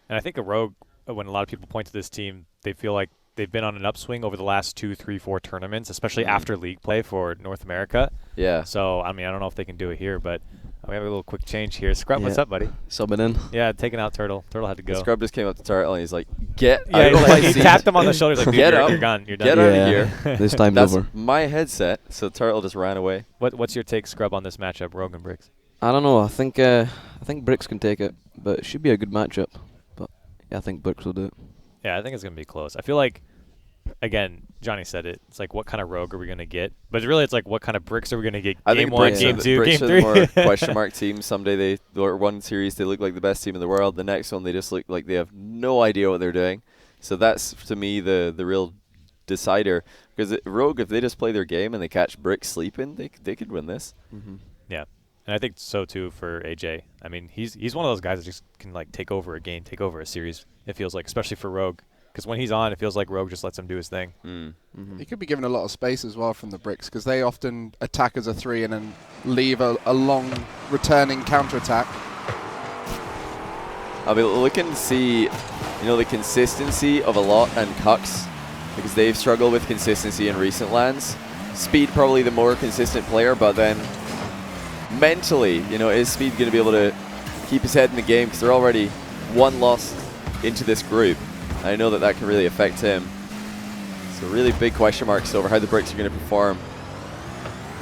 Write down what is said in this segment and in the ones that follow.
And I think a Rogue, when a lot of people point to this team, they feel like they've been on an upswing over the last 2, 3, 4 tournaments, especially after league play for North America. Yeah. So, I mean, I don't know if they can do it here, but we have a little quick change here. Scrub, what's up, buddy? Subbing in. Yeah, taking out Turtle. Turtle had to go. Scrub just came up to Turtle, and he's like, get Yeah, out of my he seat. tapped him on the shoulder. He's like, Get dude, up. you're gone. You're done. Get out of here. This time's That's over. my headset, so Turtle just ran away. What's your take, Scrub, on this matchup, Rogue and Bricks? I don't know. I think Bricks can take it, but it should be a good matchup. But yeah, I think Bricks will do it. Yeah, I think it's going to be close. I feel like, again, Johnny said it. It's like, what kind of Rogue are we going to get? But really, it's like, what kind of Bricks are we going to get? I Game think 1, Bricks Game 2, Bricks Game are 3. the more question mark team. Someday or one series they look like the best team in the world. The next one they just look like they have no idea what they're doing. So that's to me the real decider. Because Rogue, if they just play their game and they catch Bricks sleeping, they could win this. Yeah, and I think so too for AJ. I mean, he's one of those guys that just can like take over a game, take over a series. It feels like, especially for Rogue, because when he's on, it feels like Rogue just lets him do his thing. He could be given a lot of space as well from the Bricks, because they often attack as a 3 and then leave a long returning counter-attack. I'll be looking to see, the consistency of a lot and Cucks, because they've struggled with consistency in recent lands. Speed probably the more consistent player, but then mentally, is Speed going to be able to keep his head in the game, because they're already one loss into this group. I know that can really affect him. So really big question marks over how the Bricks are going to perform.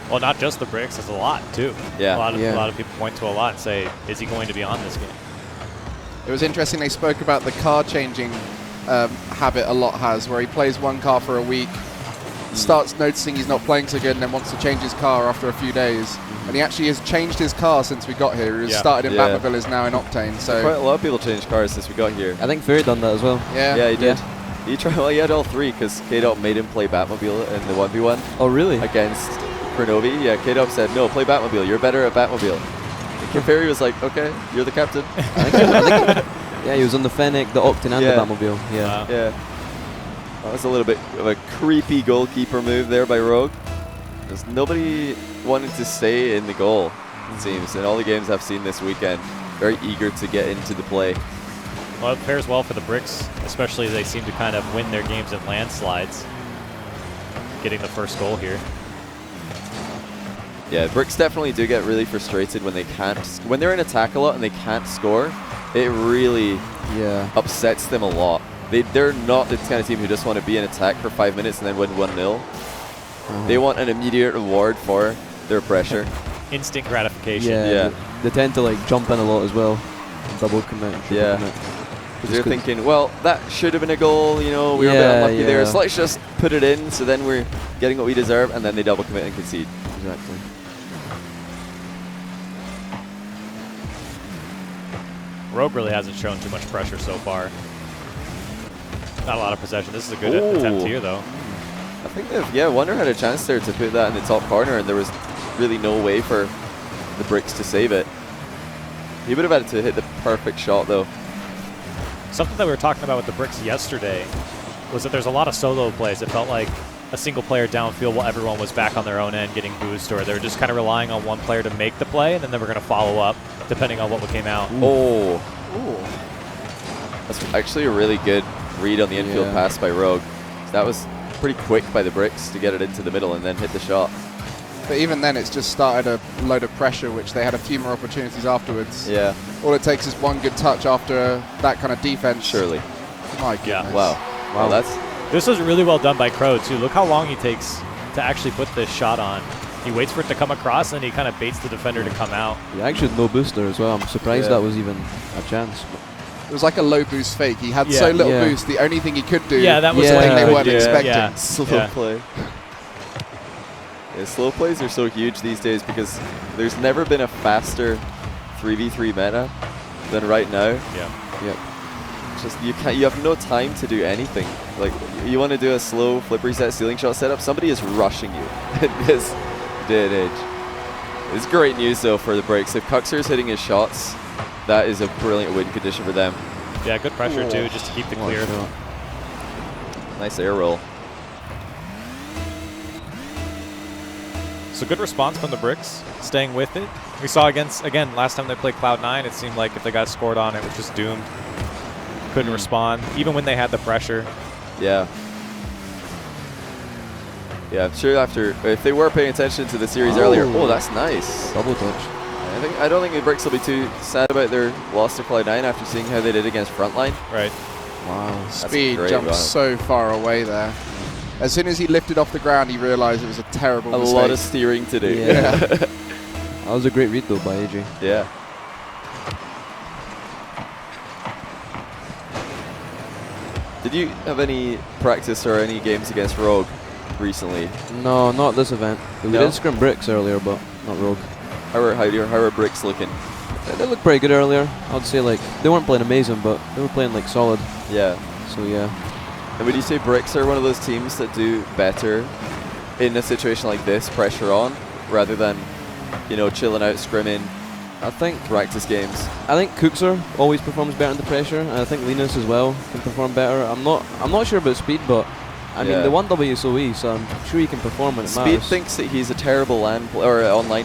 Well, not just the Bricks, there's a lot too. Yeah. A lot of people point to a lot and say, is he going to be on this game? It was interesting they spoke about the car changing habit a lot has, where he plays one car for a week, starts noticing he's not playing so good, and then wants to change his car after a few days. And he actually has changed his car since we got here. He started in Batmobile, is now in Octane. So quite a lot of people changed cars since we got here. I think Fury done that as well. Yeah, he did. He tried. Well, he had all 3 because K-Dop made him play Batmobile in the 1v1. Oh, really? Against Kronovi. Yeah, K-Dop said, no, play Batmobile. You're better at Batmobile. And Fury was like, okay, you're the captain. Yeah, he was on the Fennec, the Octane, and the Batmobile. Yeah. Yeah. That was a little bit of a creepy goalkeeper move there by Rogue. There's nobody wanted to stay in the goal, it seems. In all the games I've seen this weekend, very eager to get into the play. Well, it pairs well for the Bricks, especially as they seem to kind of win their games in landslides. Getting the first goal here. Yeah, Bricks definitely do get really frustrated when they can't. When they're in attack a lot and they can't score, it really upsets them a lot. They're not the kind of team who just want to be in attack for 5 minutes and then win 1-0. They want an immediate reward for their pressure. Instant gratification. Yeah. They tend to like jump in a lot as well. Double commit. Because they're thinking, well, that should have been a goal. We were a bit unlucky there. So let's just put it in, so then we're getting what we deserve, and then they double commit and concede. Exactly. Rogue really hasn't shown too much pressure so far. Not a lot of possession. This is a good attempt here, though. I think Wonder had a chance there to put that in the top corner, and there was really no way for the Bricks to save it. He would have had to hit the perfect shot, though. Something that we were talking about with the Bricks yesterday was that there's a lot of solo plays. It felt like a single player downfield while everyone was back on their own end getting boost, or they were just kind of relying on one player to make the play, and then they were going to follow up depending on what came out. Oh. That's actually a really good read on the infield pass by Rogue. So that was pretty quick by the Bricks to get it into the middle and then hit the shot. But even then, it's just started a load of pressure, which they had a few more opportunities afterwards. Yeah. All it takes is one good touch after that kind of defense. Surely. My goodness. Yeah. Wow. This was really well done by Crow, too. Look how long he takes to actually put this shot on. He waits for it to come across, and he kind of baits the defender to come out. He actually had no booster as well. I'm surprised that was even a chance. It was like a low boost fake. He had so little boost, the only thing he could do that was was the thing they weren't expecting. Yeah. Slow play. Slow plays are so huge these days because there's never been a faster 3v3 meta than right now. Just you have no time to do anything. Like, you want to do a slow flip reset ceiling shot setup, somebody is rushing you at this day and age. It's great news though for the Bricks. If Cuxer's hitting his shots, that is a brilliant win condition for them. Yeah, good pressure too, just to keep the clear. Nice air roll. So good response from the Bricks, staying with it. We saw again, last time they played Cloud9, it seemed like if they got scored on, it was just doomed. couldn't respond, even when they had the pressure. Yeah. Yeah, I'm sure if they were paying attention to the series earlier. Oh, that's nice. Double touch. I don't think the Bricks will be too sad about their loss to Cloud9 after seeing how they did against Frontline. Right. Wow. Speed great jumped run. so far away there. As soon as he lifted off the ground, he realized it was a terrible A mistake. lot of steering to do. Yeah. That was a great read though by AJ. Yeah. Did you have any practice or any games against Rogue recently? No, not this event. We No? did scrim Bricks earlier, but not Rogue. How are Bricks looking? They looked pretty good earlier. I'd say like they weren't playing amazing, but they were playing like solid. Yeah. So yeah. And would you say Bricks are one of those teams that do better in a situation like this, pressure on, rather than, chilling out, scrimming, I think practice games? I think Cookser always performs better under pressure, and I think Linus as well can perform better. I'm not sure about Speed, but I mean the 1W is so easy, so I'm sure he can perform when it Speed matters. thinks that he's a terrible online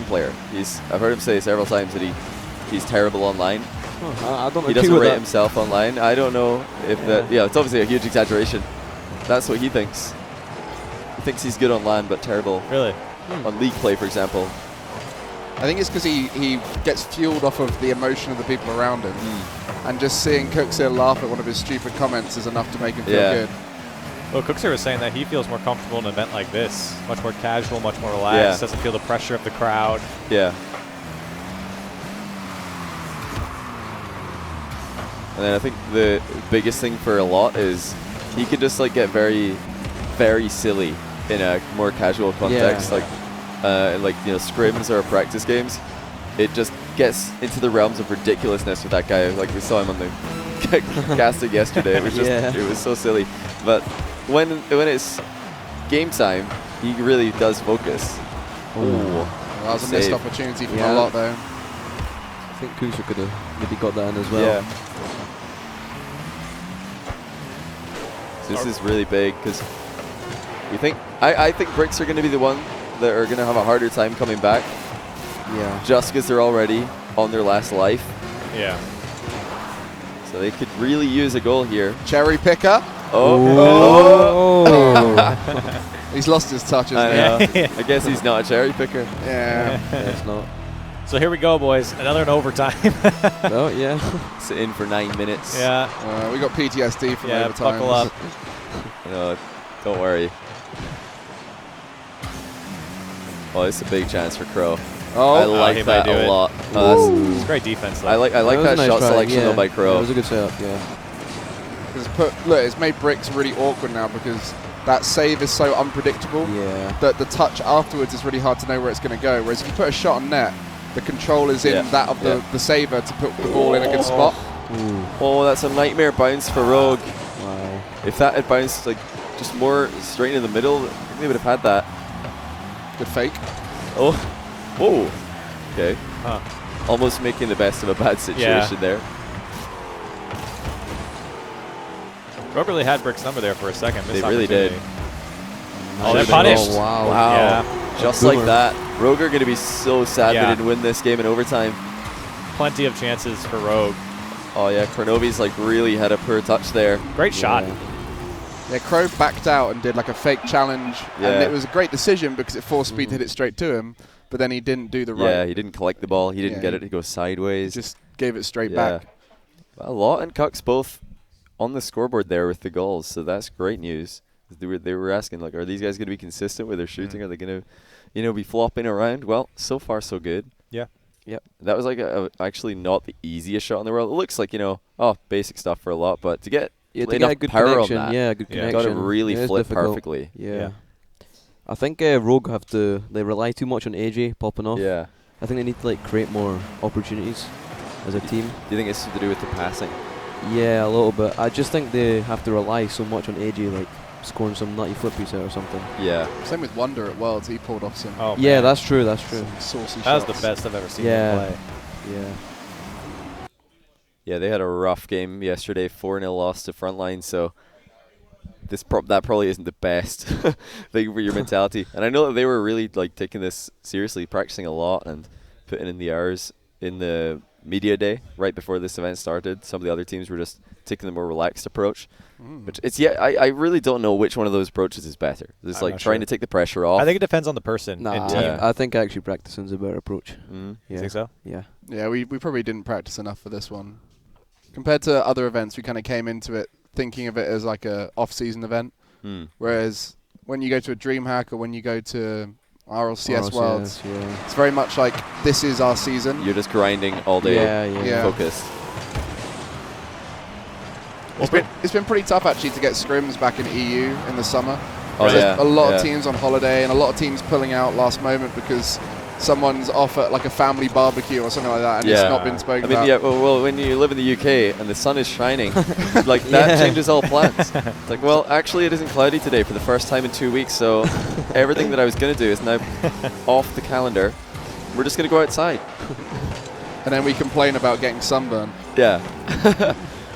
player. I've heard him say several times that he's terrible online. Oh, I don't He agree doesn't with rate that. himself online. I don't know if that. Yeah, it's obviously a huge exaggeration. That's what he thinks. He thinks he's good on LAN, but terrible Really? on league play, for example. I think it's because he gets fueled off of the emotion of the people around him. And just seeing Cookser laugh at one of his stupid comments is enough to make him feel good. Well, Cookser was saying that he feels more comfortable in an event like this. Much more casual, much more relaxed, doesn't feel the pressure of the crowd. Yeah. And then I think the biggest thing for a lot is he could just get very, very silly in a more casual context, like scrims or practice games. It just gets into the realms of ridiculousness with that guy. Like we saw him on the casting yesterday. It was just it was so silly. But when it's game time, he really does focus. That was a missed opportunity from a lot though. I think Cookser could have maybe got that in as well. Yeah. So this is really big because I think Bricks are going to be the one that are going to have a harder time coming back. Yeah. Just because they're already on their last life. Yeah. So they could really use a goal here. Cherry picker. Oh. He's lost his touch, I hasn't know. I guess he's not a cherry picker. he? Yeah. It's not. So here we go, boys. Another in overtime. Oh yeah. Sit in for 9 minutes. Yeah. We got PTSD from Yeah, overtime. buckle up. No, don't worry. Oh, it's a big chance for Crow. Oh, I like he might that do a it. lot. It's great defense, though. I like That was that a nice shot try, selection yeah. though by Yeah, Crow. it was a good setup. Yeah. It's made Bricks really awkward now because that save is so unpredictable Yeah. that the touch afterwards is really hard to know where it's going to go. Whereas if you put a shot on net, the control is in that of the saver to put the ball in a good spot. Ooh. Oh, that's a nightmare bounce for Rogue. Wow. If that had bounced just more straight in the middle, I think they would have had that. Good fake. Oh, whoa. Okay. Huh. Almost making the best of a bad situation there. Rogue really had Brick's number there for a second. They really did. Oh, they're Nice. punished. Oh, wow. Wow. Yeah. Just Boomer. like that. Rogue are going to be so sad Yeah. they didn't win this game in overtime. Plenty of chances for Rogue. Oh yeah, Kronovi's really had a poor touch there. Great shot. Yeah, Crow backed out and did a fake challenge, and Yeah. it was a great decision because it forced Speed to hit it straight to him, but then he didn't do the right. Yeah, he didn't collect the ball. He didn't Yeah, get he it to go sideways. Just gave it straight Yeah. back. A lot and Cucks both on the scoreboard there with the goals, so that's great news. They were asking are these guys going to be consistent with their shooting? Are they going to be flopping around? Well, so far so good. Yeah. Yep. That was actually not the easiest shot in the world. It looks basic stuff for a lot, but to get Yeah, to enough get a good power connection. on that, Yeah, good Yeah. connection. got to really It is flip difficult. perfectly. Yeah. I think Rogue have to rely too much on AJ popping off. Yeah. I think they need to create more opportunities as a team. Do you think it's to do with the passing? Yeah, a little bit. I just think they have to rely so much on AJ, scoring some nutty flippies out or something. Yeah. Same with Wonder at Worlds. He pulled off some, Oh, Yeah, man. that's true. That's true. some saucy That was shots. the best I've ever seen Yeah. him play. Yeah. Yeah, they had a rough game yesterday, 4-0 loss to Frontline, so that probably isn't the best thing for your mentality. And I know that they were really taking this seriously, practicing a lot and putting in the hours in the media day right before this event started. Some of the other teams were just taking the more relaxed approach. But it's I really don't know which one of those approaches is better. It's like trying to take the pressure off. I think it depends on the person and team. I think actually practicing's a better approach. You think so? Yeah. Yeah, we probably didn't practice enough for this one. Compared to other events, we kind of came into it thinking of it as like a off-season event. Whereas when you go to a DreamHack or when you go to RLCS Worlds, it's very much like this is our season. You're just grinding all day, focused. It's been pretty tough actually to get scrims back in EU in the summer. Oh, There's a lot of teams on holiday and a lot of teams pulling out last moment because someone's off at like a family barbecue or something like that, and it's not been spoken about. Yeah, well, when you live in the UK and the sun is shining, like that changes all plans. It's like, well, actually it isn't cloudy today for the first time in 2 weeks, so everything that I was going to do is now off the calendar. We're just going to go outside. And then we complain about getting sunburn. Yeah.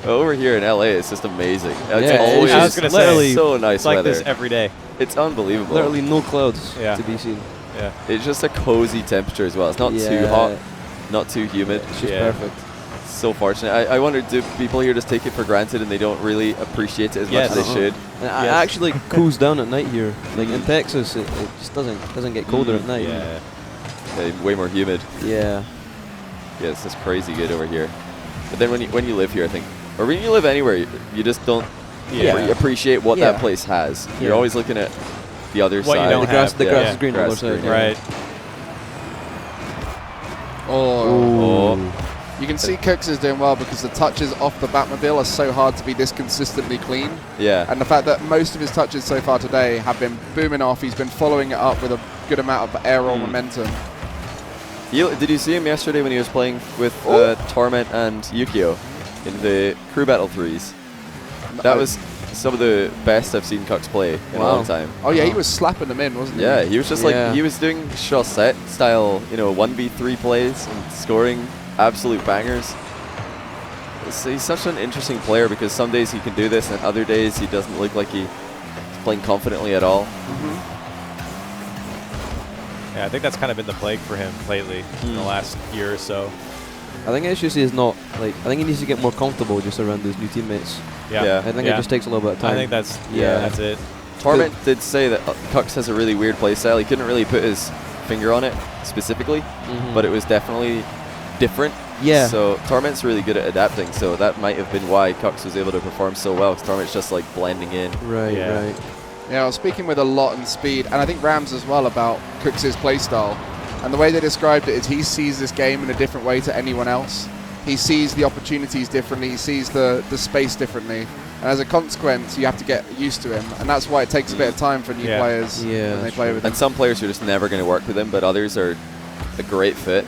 Over here in LA, it's just amazing. It's Yeah, always I was gonna say, so nice It's like weather. this every day. It's unbelievable. Literally no clouds to be seen. Yeah. It's just a cozy temperature as well. It's not too hot, not too humid. It's just perfect. So fortunate. I wonder, do people here just take it for granted and they don't really appreciate it as much as they should? And it actually cools down at night here. Like in Texas, it just doesn't get colder at night. Yeah, way more humid. Yeah. Yeah, it's just crazy good over here. But then when you live here, I think, or when you live anywhere, you just don't appreciate what that place has. You're always looking at the other What side. you don't have. The grass is green on the other side. Right. You can see Cooks is doing well because the touches off the Batmobile are so hard to be this consistently clean. Yeah. And the fact that most of his touches so far today have been booming off, he's been following it up with a good amount of air roll momentum. Did you see him yesterday when he was playing with Torment and Yukio in the crew battle threes? That was some of the best I've seen Cux play in a long time. Oh yeah, he was slapping them in, wasn't he? Yeah, he was just like, he was doing Chaussette style, 1v3 plays and scoring absolute bangers. He's such an interesting player because some days he can do this and other days he doesn't look like he's playing confidently at all. Yeah, I think that's kind of been the plague for him lately in the last year or so. I think it's just I think he needs to get more comfortable just around his new teammates. Yeah. I think it just takes a little bit of time. I think that's it. Torment did say that Cux has a really weird play style. He couldn't really put his finger on it specifically, but it was definitely different. Yeah. So Torment's really good at adapting, so that might have been why Cux was able to perform so well, because Torment's just like blending in. Right. Yeah, I was speaking with a lot in Speed, and I think Rams as well, about Cooks' playstyle. And the way they described it is he sees this game in a different way to anyone else. He sees the opportunities differently, he sees the space differently. And as a consequence, you have to get used to him. And that's why it takes a bit of time for new players when they play with him. And some players are just never going to work with him, but others are a great fit.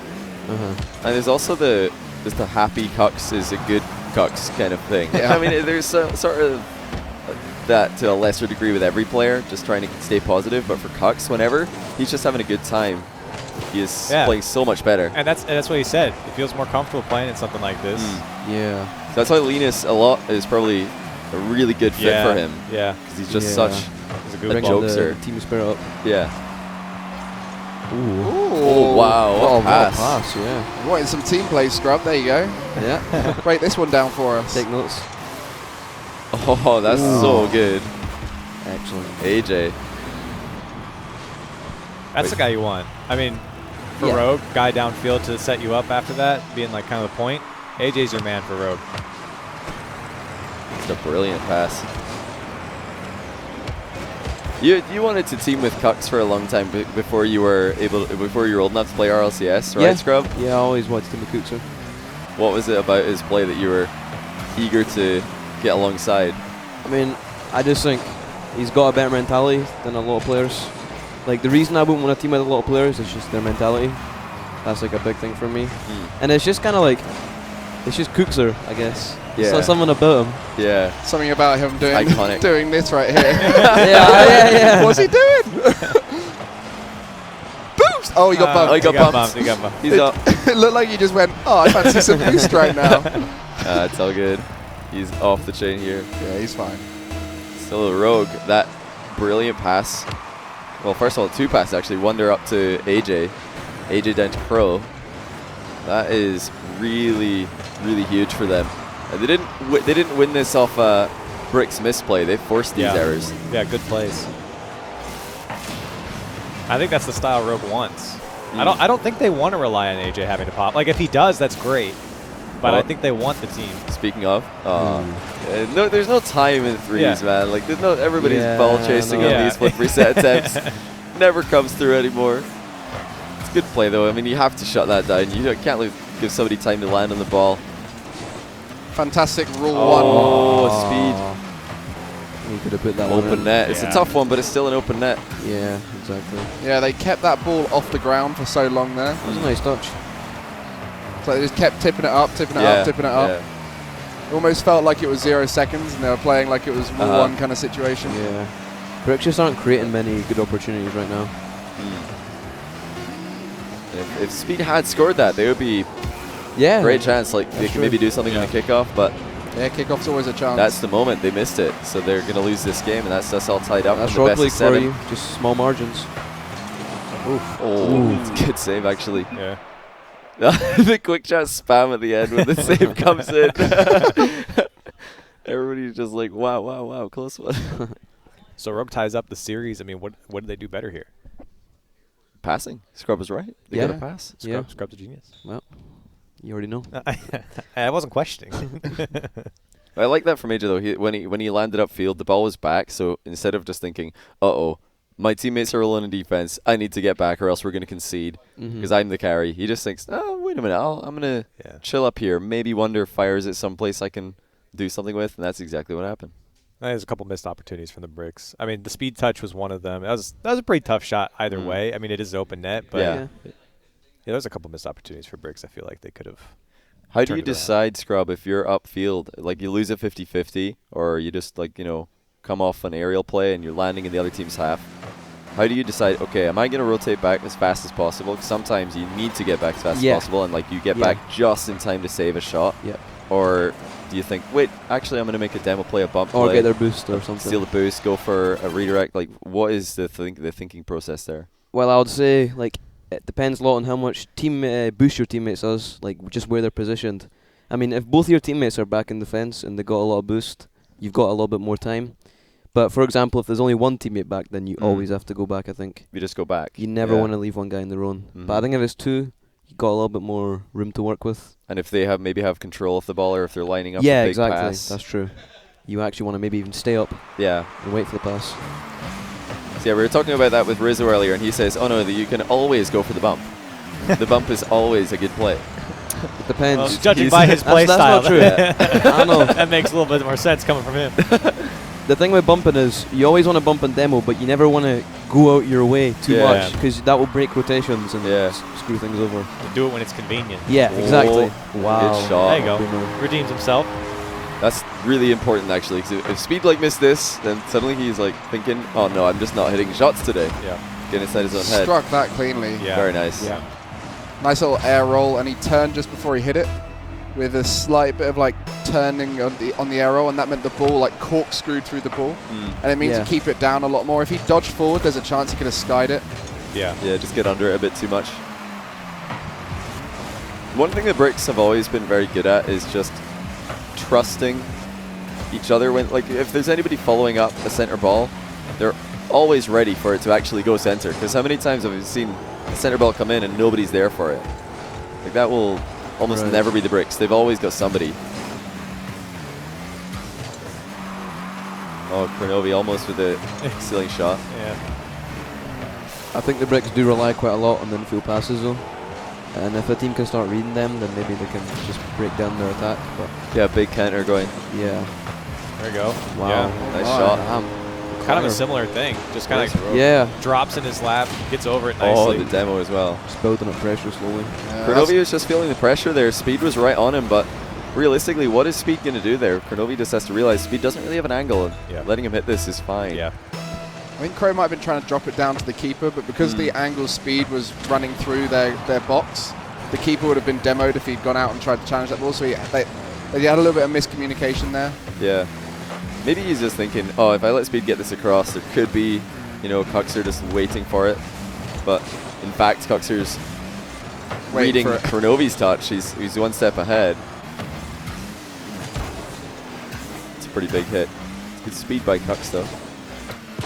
And there's also the happy Cux is a good Cux kind of thing. I mean, there's sort of that to a lesser degree with every player, just trying to stay positive. But for Cux, whenever he's just having a good time, he is playing so much better. And that's what he said. He feels more comfortable playing in something like this. Yeah. So that's why Linus is probably a really good fit for him. Yeah. Because he's just such he's a Bring good jokester. the team spirit up. Yeah. Ooh. Oh, wow. What a pass, yeah. You wanted some team play, Scrub. There you go. Yeah. Break this one down for us. Take notes. Oh, that's so good. Excellent. AJ. That's the guy you want. I mean, for Rogue, guy downfield to set you up after that, being like kind of the point. AJ's your man for Rogue. It's a brilliant pass. You wanted to team with Cux for a long time before you were old enough to play RLCS, right, Scrub? Yeah, I always wanted to team with Kuxer. What was it about his play that you were eager to get alongside? I mean, I just think he's got a better mentality than a lot of players. Like, the reason I wouldn't want to team with a lot of players is just their mentality. That's like a big thing for me. And it's just kind of like, it's just Kuxer, I guess. Yeah. So something about him. Yeah. Something about him Iconic. doing this right here. yeah. What's he doing? Boost! Oh, he got bumped. He got bumped. He got bumped. He's up. It looked like you just went, oh, I fancy some boost right now. It's all good. He's off the chain here. Yeah, he's fine. Still a Rogue. That brilliant pass. Well, first of all, two passes actually. One there up to AJ. AJ down to Pro. That is really, really huge for them. And they didn't win this off Brick's misplay. They forced these errors. Yeah, good plays. I think that's the style Rogue wants. I don't think they want to rely on AJ having to pop. Like, if he does, that's great. But I think they want the team. Speaking of, no, there's no time in threes, man. Like, there's no everybody's ball chasing on these flip reset attempts. Never comes through anymore. It's a good play, though. I mean, you have to shut that down. You can't give somebody time to land on the ball. Fantastic rule one. Speed. You could have put that open net. It's a tough one, but it's still an open net. Yeah, exactly. Yeah, they kept that ball off the ground for so long there. It was a nice touch. So they just kept tipping it up, tipping it up, tipping it up. It almost felt like it was 0 seconds, and they were playing like it was rule one kind of situation. Yeah. Bricks just aren't creating many good opportunities right now. If Speed had scored that, they would be great chance. Like they can maybe do something on the kickoff, but yeah, kickoff's always a chance. That's the moment they missed it, so they're going to lose this game, and that's us all tied up. That's road league for you, just small margins. Oof. It's a good save actually. Yeah. The quick chat spam at the end when the save comes in. Everybody's just like, wow, close one. So Rogue ties up the series. I mean, what did they do better here? Passing. Scrub was right. They got a pass. Scrub's a genius. Well, you already know. I wasn't questioning. I like that from AJ though. When he landed upfield, the ball was back. So instead of just thinking, my teammates are rolling in defense, I need to get back or else we're going to concede because I'm the carry. He just thinks, oh, wait a minute, I'm going to chill up here. Maybe Wonder fires at someplace I can do something with, and that's exactly what happened. There's a couple missed opportunities from the Bricks. I mean, the speed touch was one of them. That was a pretty tough shot either way. I mean, it is open net, but there's a couple missed opportunities for Bricks. I feel like they could have. How do you decide, Scrub, if you're upfield, like you lose a 50-50, or you just come off an aerial play and you're landing in the other team's half? How do you decide, okay, am I going to rotate back as fast as possible? Because sometimes you need to get back as fast as possible, and you get back just in time to save a shot. Or do you think, wait, actually I'm going to make a demo play, a bump play. Or get their boost or something. Steal the boost, go for a redirect. Like, what is the thinking process there? Well, I would say, it depends a lot on how much boost your teammates does, just where they're positioned. I mean, if both your teammates are back in defense and they got a lot of boost, you've got a little bit more time. But for example, if there's only one teammate back, then you always have to go back, I think. You just go back. You never want to leave one guy on their own. But I think if it's two, you got a little bit more room to work with. And if they maybe have control of the ball, or if they're lining up a big pass. That's true. You actually want to maybe even stay up and wait for the pass. So we were talking about that with Rizzo earlier, and he says, that you can always go for the bump. The bump is always a good play. It depends. Well, judging by his play style, that's not true. I know. That makes a little bit more sense coming from him. The thing with bumping is you always want to bump in demo, but you never want to go out your way too much because that will break rotations and screw things over. You do it when it's convenient. Yeah, exactly. Wow. Good shot. There you go. Redeems himself. That's really important, actually, because if Speed missed this, then suddenly he's thinking, oh no, I'm just not hitting shots today. Yeah. Getting inside his own head. Struck that cleanly. Yeah. Very nice. Yeah. Nice little air roll, and he turned just before he hit it with a slight bit of turning on the air roll, and that meant the ball corkscrewed through the ball. And it means to keep it down a lot more. If he dodged forward, there's a chance he could have skied it. Yeah, just get under it a bit too much. One thing the Bricks have always been very good at is just trusting each other. When if there's anybody following up a center ball, they're always ready for it to actually go center. Because how many times have we seen a center ball come in and nobody's there for it? That will almost never be the Bricks. They've always got somebody. Oh, Kornovi almost with a ceiling shot. Yeah. I think the Bricks do rely quite a lot on the infield passes though. And if a team can start reading them, then maybe they can just break down their attack. But yeah, big counter going. Yeah. There you go. Wow. Yeah. Nice shot. Kind of a similar thing. Just kind of drops in his lap, gets over it nicely. Oh, the demo as well. Just building up pressure slowly. Kornovi was just feeling the pressure there. Speed was right on him, but realistically, what is Speed going to do there? Kornovi just has to realize Speed doesn't really have an angle, and letting him hit this is fine. Yeah. I think Crow might have been trying to drop it down to the keeper, but because the angle Speed was running through their box, the keeper would have been demoed if he'd gone out and tried to challenge that ball. So they had a little bit of miscommunication there. Yeah. Maybe he's just thinking, oh, if I let Speed get this across, there could be, Cuxer just waiting for it. But in fact, Cuxer's waiting reading for it. Kronovi's touch. He's one step ahead. It's a pretty big hit. It's good speed by Kux though.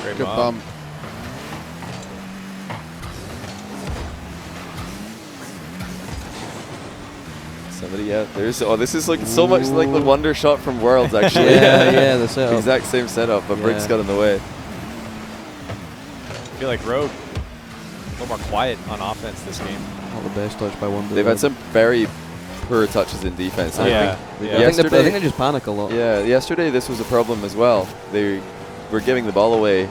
Great Good bomb. bump. Somebody out there's this is like so much like the wonder shot from Worlds actually. Yeah, the setup. Exact same setup, but Brick's got in the way. I feel like Rogue a little more quiet on offense this game. Not the best touch by one. They've had some very poor touches in defense. And Yeah. I think Yeah. I think yesterday, they just panic a lot. yeah, yesterday this was a problem as well. They were giving the ball away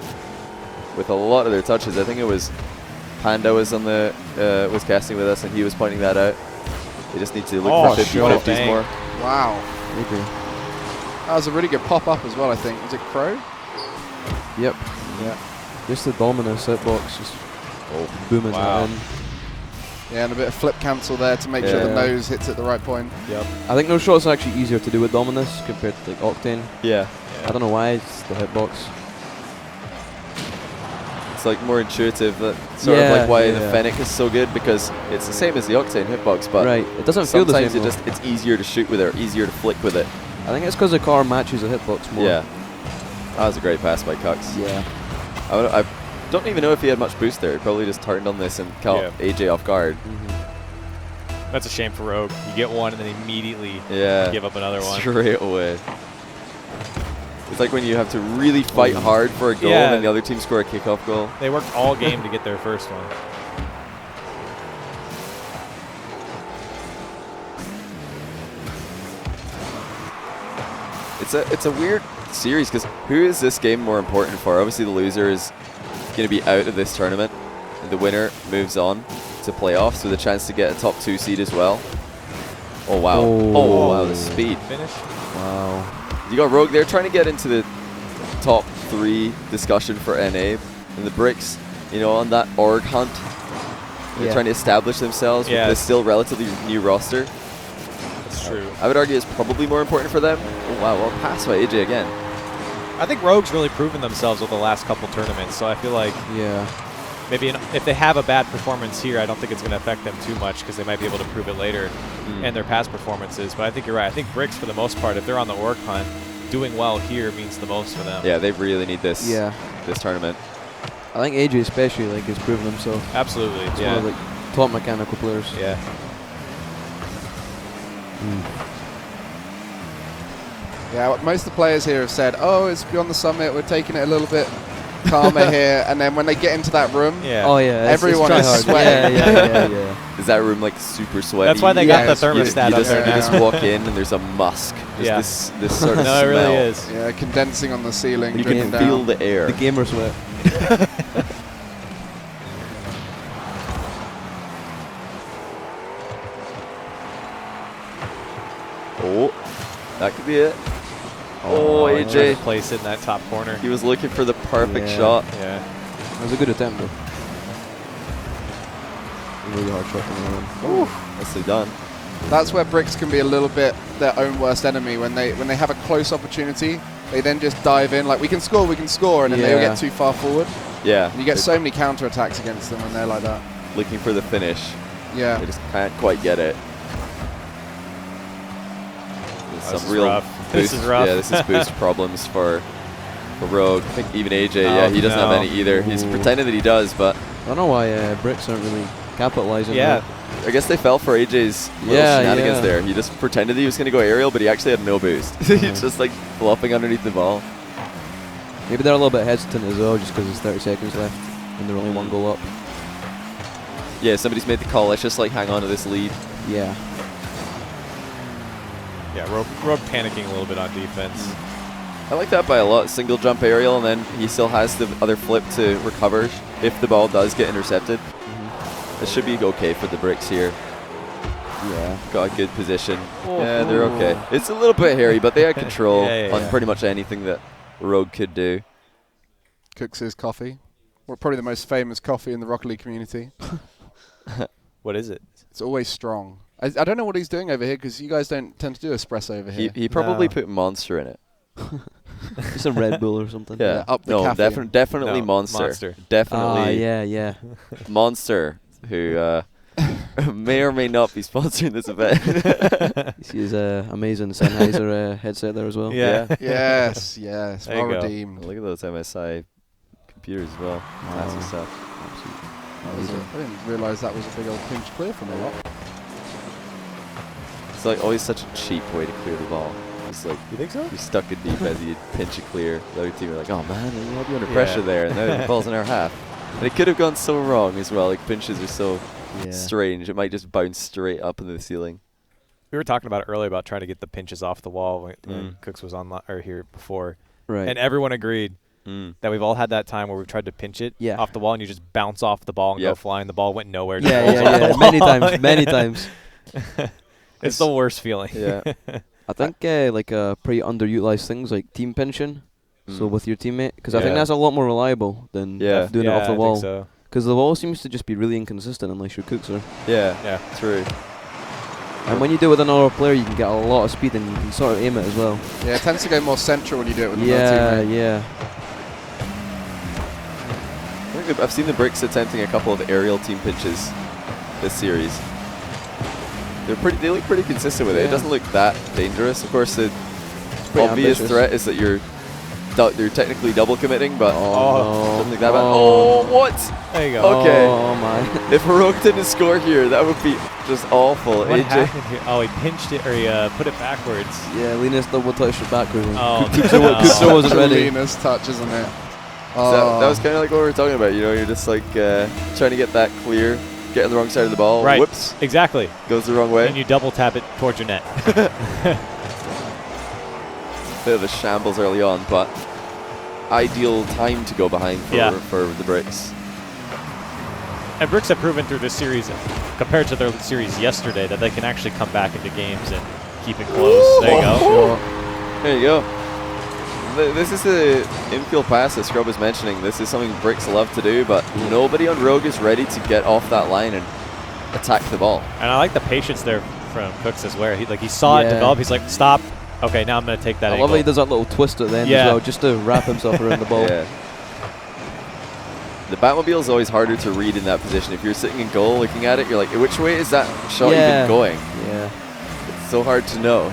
with a lot of their touches. I think it was Panda was on the was casting with us, and he was pointing that out. They just need to look Oh, for sure. 50-50s Dang. more. Wow. Maybe. That was a really good pop-up as well, I think. Was it Crow? Yep. Yeah. Just the Dominus hitbox, just booming Wow. that in. Yeah, and a bit of flip cancel there to make sure the Yeah. nose hits at the right point. Yep. I think those shots are actually easier to do with Dominus compared to like Octane. Yeah, I don't know why, it's the hitbox. it's like more intuitive. That's sort of Yeah, like why the yeah. Fennec is so good, because it's the same as the Octane hitbox, but Right, it doesn't feel the same. sometimes though. it's easier to shoot with it, or easier to flick with it. I think it's because the car matches the hitbox more. Yeah, that was a great pass by Kux. Yeah. I don't even know if he had much boost there. He probably just turned on this and caught AJ off guard. That's a shame for Rogue. You get one and then immediately Yeah, give up another one. straight away. It's like when you have to really fight hard for a goal Yeah. and the other team score a kickoff goal. They worked all game to get their first one. It's a weird series, because who is this game more important for? Obviously the loser is going to be out of this tournament, and the winner moves on to playoffs with a chance to get a top 2 seed as well. Oh wow. Oh wow, the speed. Finish. Wow. You got Rogue there trying to get into the top 3 discussion for NA, and the Bricks, you know, on that org hunt. They're trying to establish themselves with this still relatively new roster. That's true. I would argue it's probably more important for them. Oh wow, well pass by AJ again. I think Rogue's really proven themselves over the last couple tournaments, so I feel like Yeah. maybe if they have a bad performance here, I don't think it's going to affect them too much, because they might be able to prove it later in their past performances. But I think you're right. I think Bricks, for the most part, if they're on the org hunt, doing well here means the most for them. Yeah, they really need this this tournament. I think AJ especially like has proven himself. Absolutely. He's Yeah. one of the top mechanical players. Yeah. Yeah, most of the players here have said, oh, it's beyond the summit, we're taking it a little bit calmer here. And then when they get into that room, Yeah. Oh yeah. Everyone it's is try-hard. sweating. Yeah. Is that room like super sweaty? That's why they Yeah, got the it's- You thermostat up just, there you now. just walk in and there's a musk. Just Yeah. this sort of No, it smell. really is. yeah, condensing on the ceiling, You dripping can down. feel the air. The gamer sweat. Oh, that could be it. Oh, Trying to AJ. place it in that top corner. He was looking for the perfect Yeah. shot. Yeah. That was a good attempt though. A really hard shot from the run. Nicely done. That's where Bricks can be a little bit their own worst enemy. When they have a close opportunity, they then just dive in like, we can score, and then they Yeah. get too far forward. Yeah. And you get so many counter attacks against them when they're like that. Looking for the finish. Yeah. They just can't quite get it. There's This some is real rough. boost. This is rough. Yeah, this is boost problems for Rogue. I think even AJ, Oh, yeah, he doesn't have no. any either. He's pretending that he does, but I don't know why Bricks aren't really capitalizing. Yeah. on I guess they fell for AJ's little Yeah, shenanigans yeah. there. He just pretended he was going to go aerial, but he actually had no boost. He's just like flopping underneath the ball. it. Maybe they're a little bit hesitant as well, just because there's 30 seconds left and they're only one goal up. Yeah, somebody's made the call. Let's just like hang on to this lead. Yeah. Yeah, Rogue panicking a little bit on defense. I like that by a lot. Single jump aerial, and then he still has the other flip to recover if the ball does get intercepted. It should be okay for the Bricks here. Yeah. Got a good position. Yeah, they're okay. It's a little bit hairy, but they had control Yeah. on pretty much anything that Rogue could do. Cooks his coffee. Well, probably the most famous coffee in the Rocket League community. What is it? It's always strong. I don't know what he's doing over here, because you guys don't tend to do espresso over here. He probably No. put Monster in it. Just a Red Bull or something. Yeah, up the no, caffeine. Definitely No, Monster. Monster. Definitely Yeah. Monster, who may or may not be sponsoring this event. You see his amazing Sennheiser headset there as well. Yeah. Yes, There you well go. redeemed. Look at those MSI computers as well. Massive stuff. I didn't realise that was a big old pinch clear from a lot. It's like always such a cheap way to clear the ball. It's like You think so? you're stuck in deep as you pinch it clear. The other team are like, oh man, we had you under pressure there, and now the ball's in our half. And it could have gone so wrong as well. Like pinches are so strange. It might just bounce straight up into the ceiling. We were talking about it earlier about trying to get the pinches off the wall when Cooks was on or here before, Right. and everyone agreed that we've all had that time where we've tried to pinch it off the wall and you just bounce off the ball and go flying. The ball went nowhere. Yeah. Many times. It's the worst feeling. Yeah. I think pretty underutilized things like team pinching. So with your teammate, because I think that's a lot more reliable than doing it off the wall. Because the wall seems to just be really inconsistent unless your Cooks are. Yeah, true. And when you do it with another player, you can get a lot of speed and you can sort of aim it as well. Yeah, it tends to go more central when you do it with another teammate. Yeah. I think I've seen the Bricks attempting a couple of aerial team pinches this series. They look pretty consistent with it. It doesn't look that dangerous. Of course, the obvious threat is that you're technically double committing, but doesn't look that bad. Oh, what? There you go. Okay. Oh my. If Heroic didn't score here, that would be just awful. What happened here? Oh, he pinched it, or he put it backwards. Yeah, Linus double touched it backwards. Cooks wasn't ready. Linus touch, isn't it? So that was kind of like what we were talking about. You know, you're just like trying to get that clear, get on the wrong side of the ball. Right. Whoops. Exactly. Goes the wrong way. And you double tap it towards your net. Bit of a shambles early on, but ideal time to go behind for the Bricks. And Bricks have proven through this series, compared to their series yesterday, that they can actually come back into games and keep it close. There you go. There you go. This is the infield pass that Scrub was mentioning. This is something Bricks love to do, but nobody on Rogue is ready to get off that line and attack the ball. And I like the patience there from Cooks as well. He saw it develop. He's like, stop. Okay, now I'm going to take that I angle. love how he does that little twist at the end as well, just to wrap himself around the ball. Yeah. The Batmobile is always harder to read in that position. If you're sitting in goal looking at it, you're like, which way is that shot even going? Yeah. It's so hard to know.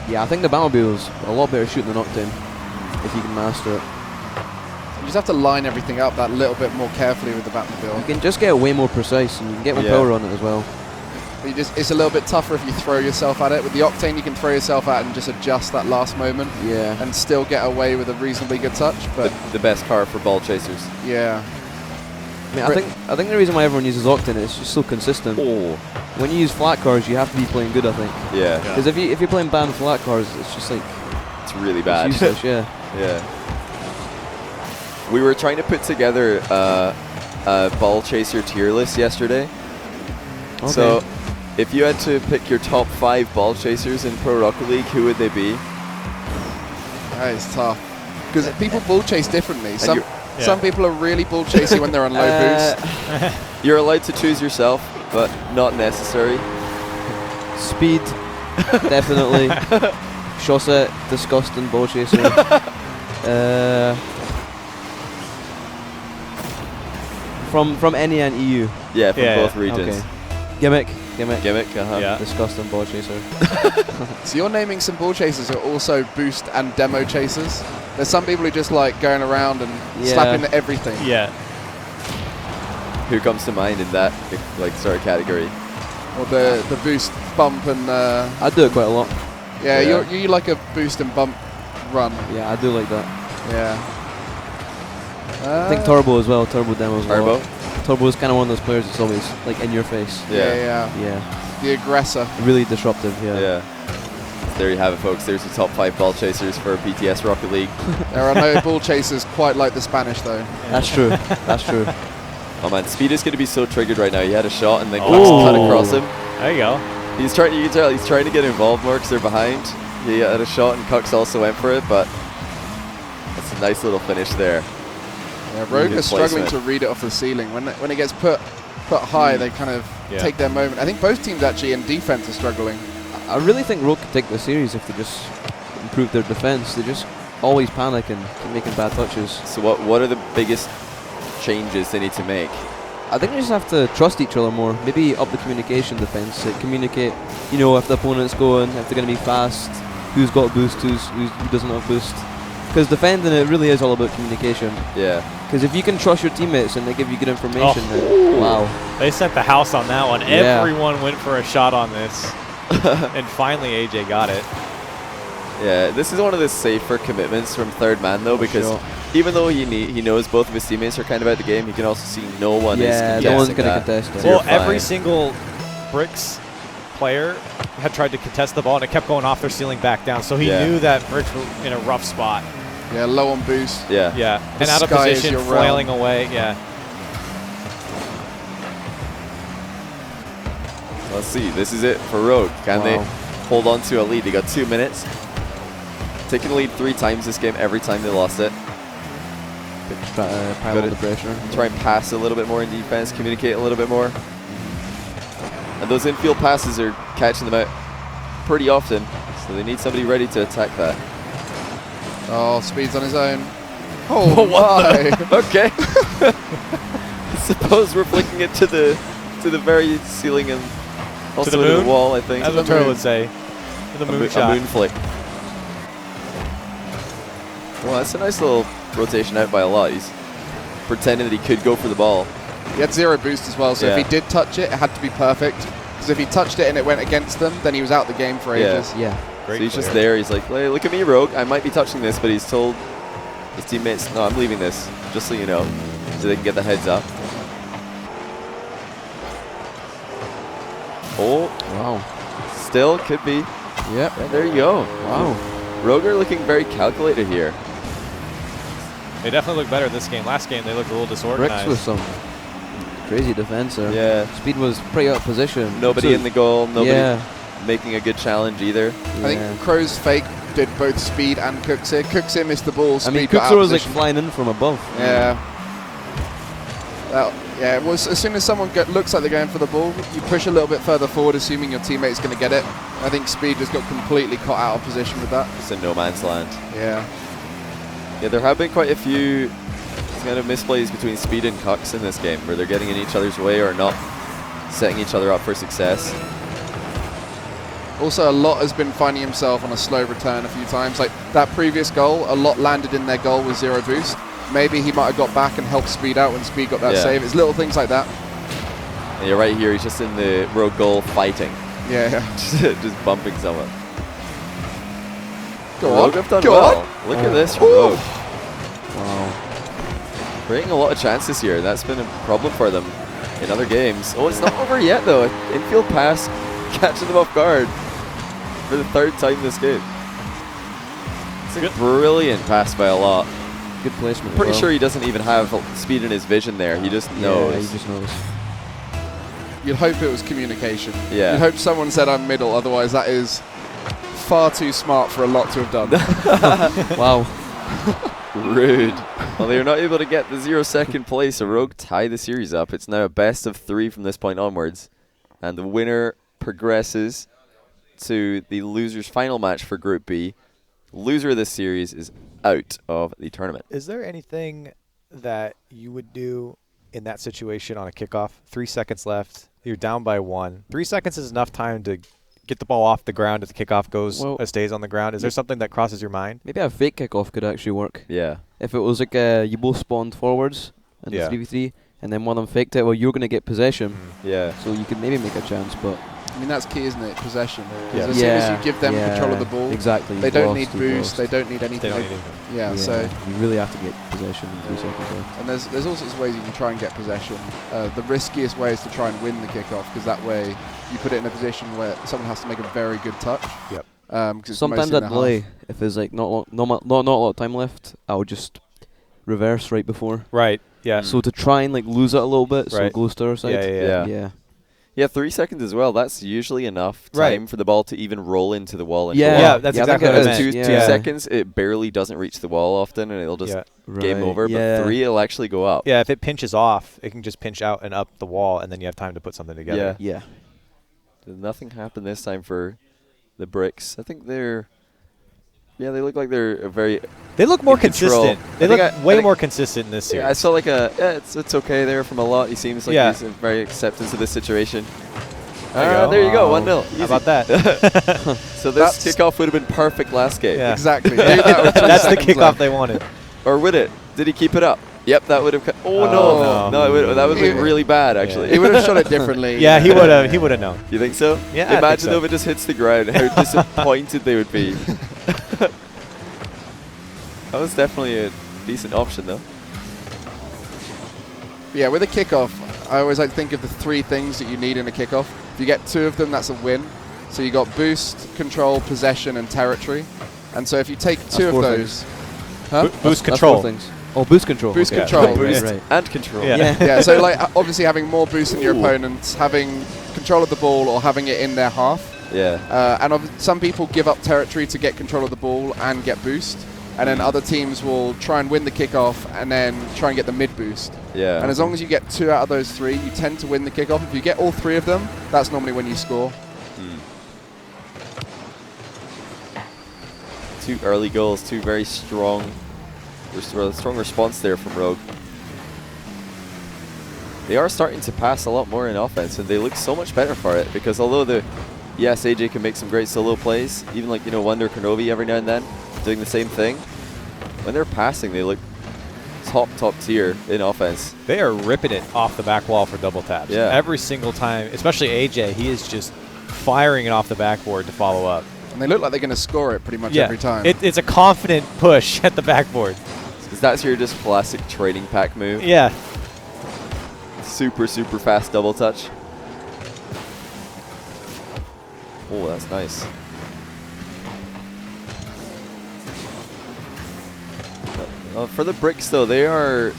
Yeah, I think the Batmobile's a lot better shooting than Octane, if you can master it. You just have to line everything up that little bit more carefully with the Batmobile. You can just get way more precise, and you can get more power on it as well. But it's a little bit tougher if you throw yourself at it. With the Octane, you can throw yourself at it and just adjust that last moment. Yeah. And still get away with a reasonably good touch. But the best car for ball chasers. Yeah. I mean, I think the reason why everyone uses Octane is it's just so consistent. When you use flat cars, you have to be playing good, I think. Yeah. Because if you're playing banned flat cars, it's just like it's really bad. It's useless, Yeah. We were trying to put together a ball chaser tier list yesterday. Okay. So, if you had to pick your top 5 ball chasers in Pro Rocket League, who would they be? That is tough. Because people ball chase differently. Some people are really ball chasing when they're on low boost. You're allowed to choose yourself, but not necessary. Speed, definitely. Chaussette, disgusting ball chaser. From NA and EU. Yeah, from both regions. Okay. Gimmick. Yeah. Disgusting ball chaser. So you're naming some ball chasers who are also boost and demo chasers. There's some people who just like going around and slapping everything. Yeah. Who comes to mind in that sort of category? Or the boost, bump, and I do it quite a lot. Yeah, you like a boost and bump run. Yeah, I do like that. Yeah. I think Turbo as well. Turbo demos. Turbo. Turbo is kind of one of those players that's always like in your face. Yeah. The aggressor. Really disruptive. Yeah. There you have it, folks. There's the top 5 ball chasers for BTS Rocket League. There are no ball chasers quite like the Spanish, though. That's true. That's true. Oh man, Speed is going to be so triggered right now. He had a shot and then cut across him. There you go. You can tell he's trying to get involved more because they're behind. He had a shot and Cux also went for it, but that's a nice little finish there. Yeah, Rogue is struggling to read it off the ceiling. When it gets put high, they kind of take their moment. I think both teams actually in defense are struggling. I really think Rogue could take the series if they just improve their defense. They just always panic and keep making bad touches. So what are the biggest changes they need to make? I think they just have to trust each other more. Maybe up the communication defense. Like communicate, you know, if the opponent's going, if they're going to be fast, who's got boost, who doesn't have boost. Because defending it really is all about communication. Yeah. Because if you can trust your teammates and they give you good information, then wow. They set the house on that one. Yeah. Everyone went for a shot on this. And finally AJ got it. Yeah, this is one of the safer commitments from third man though, because even though he knows both of his teammates are kind of out the game, he can also see no one is no one's going to that. contest it. So Well, you're every fine. single Bricks player had tried to contest the ball, and it kept going off their ceiling back down. So he knew that Bricks were in a rough spot. Yeah, low on boost. Yeah. Yeah, and out of sky is position, your flailing realm. away. Yeah. Let's see. This is it for Rogue. Can they hold on to a lead? They got 2 minutes. Taking the lead 3 times this game. Every time they lost it. Try to pile on the pressure. Try and pass a little bit more in defense. Communicate a little bit more. And those infield passes are catching them out pretty often. So they need somebody ready to attack that. Oh, Speed's on his own. Oh, my. Okay. Suppose we're flicking it to the very ceiling and also the to the moon? wall, I think. That's what Turtle would say. The moon shot. A moon flick. Well, that's a nice little rotation out by a lot. He's pretending that he could go for the ball. He had 0 boost as well, so if he did touch it, it had to be perfect. Because if he touched it and it went against them, then he was out the game for ages. Yeah. Great so he's just player. there. He's like, hey, look at me, Rogue. I might be touching this, but he's told his teammates, no, I'm leaving this, just so you know, so they can get the heads up. Oh, Wow. still could be. Yep. Yeah, there you go. Wow. Rogue are looking very calculated here. They definitely look better this game. Last game, they looked a little disorganized. Bricks with some crazy defense there. Yeah. Speed was pretty out of position. Nobody in the goal. Nobody Yeah. making a good challenge either. I think Crow's fake did both Speed and Cooksir. Cooksir missed the ball. Speed I mean, got out Cooksir of was like position. flying in from above. Yeah. Yeah, it was, as soon as someone looks like they're going for the ball, you push a little bit further forward, assuming your teammate's going to get it. I think Speed just got completely caught out of position with that. It's a no man's land. Yeah. Yeah, there have been quite a few kind of misplays between Speed and Cux in this game, where they're getting in each other's way or not setting each other up for success. Also, a lot has been finding himself on a slow return a few times. Like that previous goal, a lot landed in their goal with 0 boost. Maybe he might have got back and helped Speed out when Speed got that save. It's little things like that. And you're right here, he's just in the Rogue goal fighting. Yeah. Just bumping someone. Go Rogue on. have done Go well. on. Look at this from Rogue. Wow. Creating a lot of chances here. That's been a problem for them in other games. Oh, it's not over yet though. Infield pass, catching them off guard for the 3rd time this game. It's a brilliant pass by a lot. Good placement. Pretty sure he doesn't even have Speed in his vision there. He just knows. Yeah, he just knows. You'd hope it was communication. Yeah. You'd hope someone said I'm middle, otherwise that is far too smart for a lot to have done. Wow. Rude. Well, they're not able to get the 0-second place, so Rogue tie the series up. It's now a best of 3 from this point onwards. And the winner progresses to the loser's final match for Group B. Loser of this series is out of the tournament. Is there anything that you would do in that situation on a kickoff? 3 seconds left. You're down by 1. 3 seconds is enough time to get the ball off the ground if the kickoff goes stays on the ground. Is there something that crosses your mind? Maybe a fake kickoff could actually work. Yeah. If it was like you both spawned forwards in the 3v3, and then one of them faked it, well, you're going to get possession. Yeah. So you could maybe make a chance, but... I mean, that's key, isn't it? Possession. Yeah. As soon as you give them control of the ball, exactly. they don't need boost, they don't need anything. They don't need anything. Yeah, so... You really have to get possession in 3 seconds left. And there's all sorts of ways you can try and get possession. The riskiest way is to try and win the kickoff, because that way you put it in a position where someone has to make a very good touch. Yep. Sometimes I'd delay. If there's like not a lot of time left, I would just reverse right before. Right. Yeah. So to try and like lose it a little bit, so it goes to our side. Yeah. Yeah, 3 seconds as well. That's usually enough time for the ball to even roll into the wall. And go yeah, up. that's exactly what I meant. 2 seconds, it barely doesn't reach the wall often, and it'll just game over. But 3, it'll actually go up. Yeah, if it pinches off, it can just pinch out and up the wall, and then you have time to put something together. Yeah. Did nothing happen this time for the Bricks? I think they're Yeah, they look like they're a very. They look more in control. consistent. They I think look I way think- more consistent in this series. Yeah, I saw like it's okay there from a lot. He seems like Yeah. he's very acceptance of this situation. There you go. There you go, 1-0. How about that? So this kickoff would have been perfect last game. Yeah. Exactly. Do that with 3 That's the seconds kickoff left. they wanted. Or would it? Did he keep it up? Yep, that would have. Oh, no. no, that would have been really bad actually. He would have shot it differently. Yeah, he would have. He would have known. You think so? Yeah, I think Imagine so. though if it just hits the ground, how disappointed they would be. That was definitely a decent option though. Yeah, with a kickoff, I always like to think of the 3 things that you need in a kickoff. If you get 2 of them, that's a win. So you got boost, control, possession, and territory. And so if you take 2 of 4 those, Boost That's 4 control. things. Oh, boost control. Boost okay. control. Right, Boost right. and control. Yeah. yeah, so like obviously having more boost than your opponents, having control of the ball or having it in their half. Yeah. And some people give up territory to get control of the ball and get boost. And then other teams will try and win the kickoff and then try and get the mid boost. Yeah. And as long as you get 2 out of those 3, you tend to win the kickoff. If you get all 3 of them, that's normally when you score. 2 early goals, 2 very strong response there from Rogue. They are starting to pass a lot more in offense, and they look so much better for it. Because although yes, AJ can make some great solo plays, even like Wonder Kronovi every now and then doing the same thing. When they're passing, they look top tier in offense. They are ripping it off the back wall for double taps. Yeah. Every single time, especially AJ, he is just firing it off the backboard to follow up. And they look like they're going to score it pretty much Yeah. every time. It's a confident push at the backboard. Because that's your just classic trading pack move. Yeah. Super fast double touch. Oh, that's nice. For the Bricks, though, they are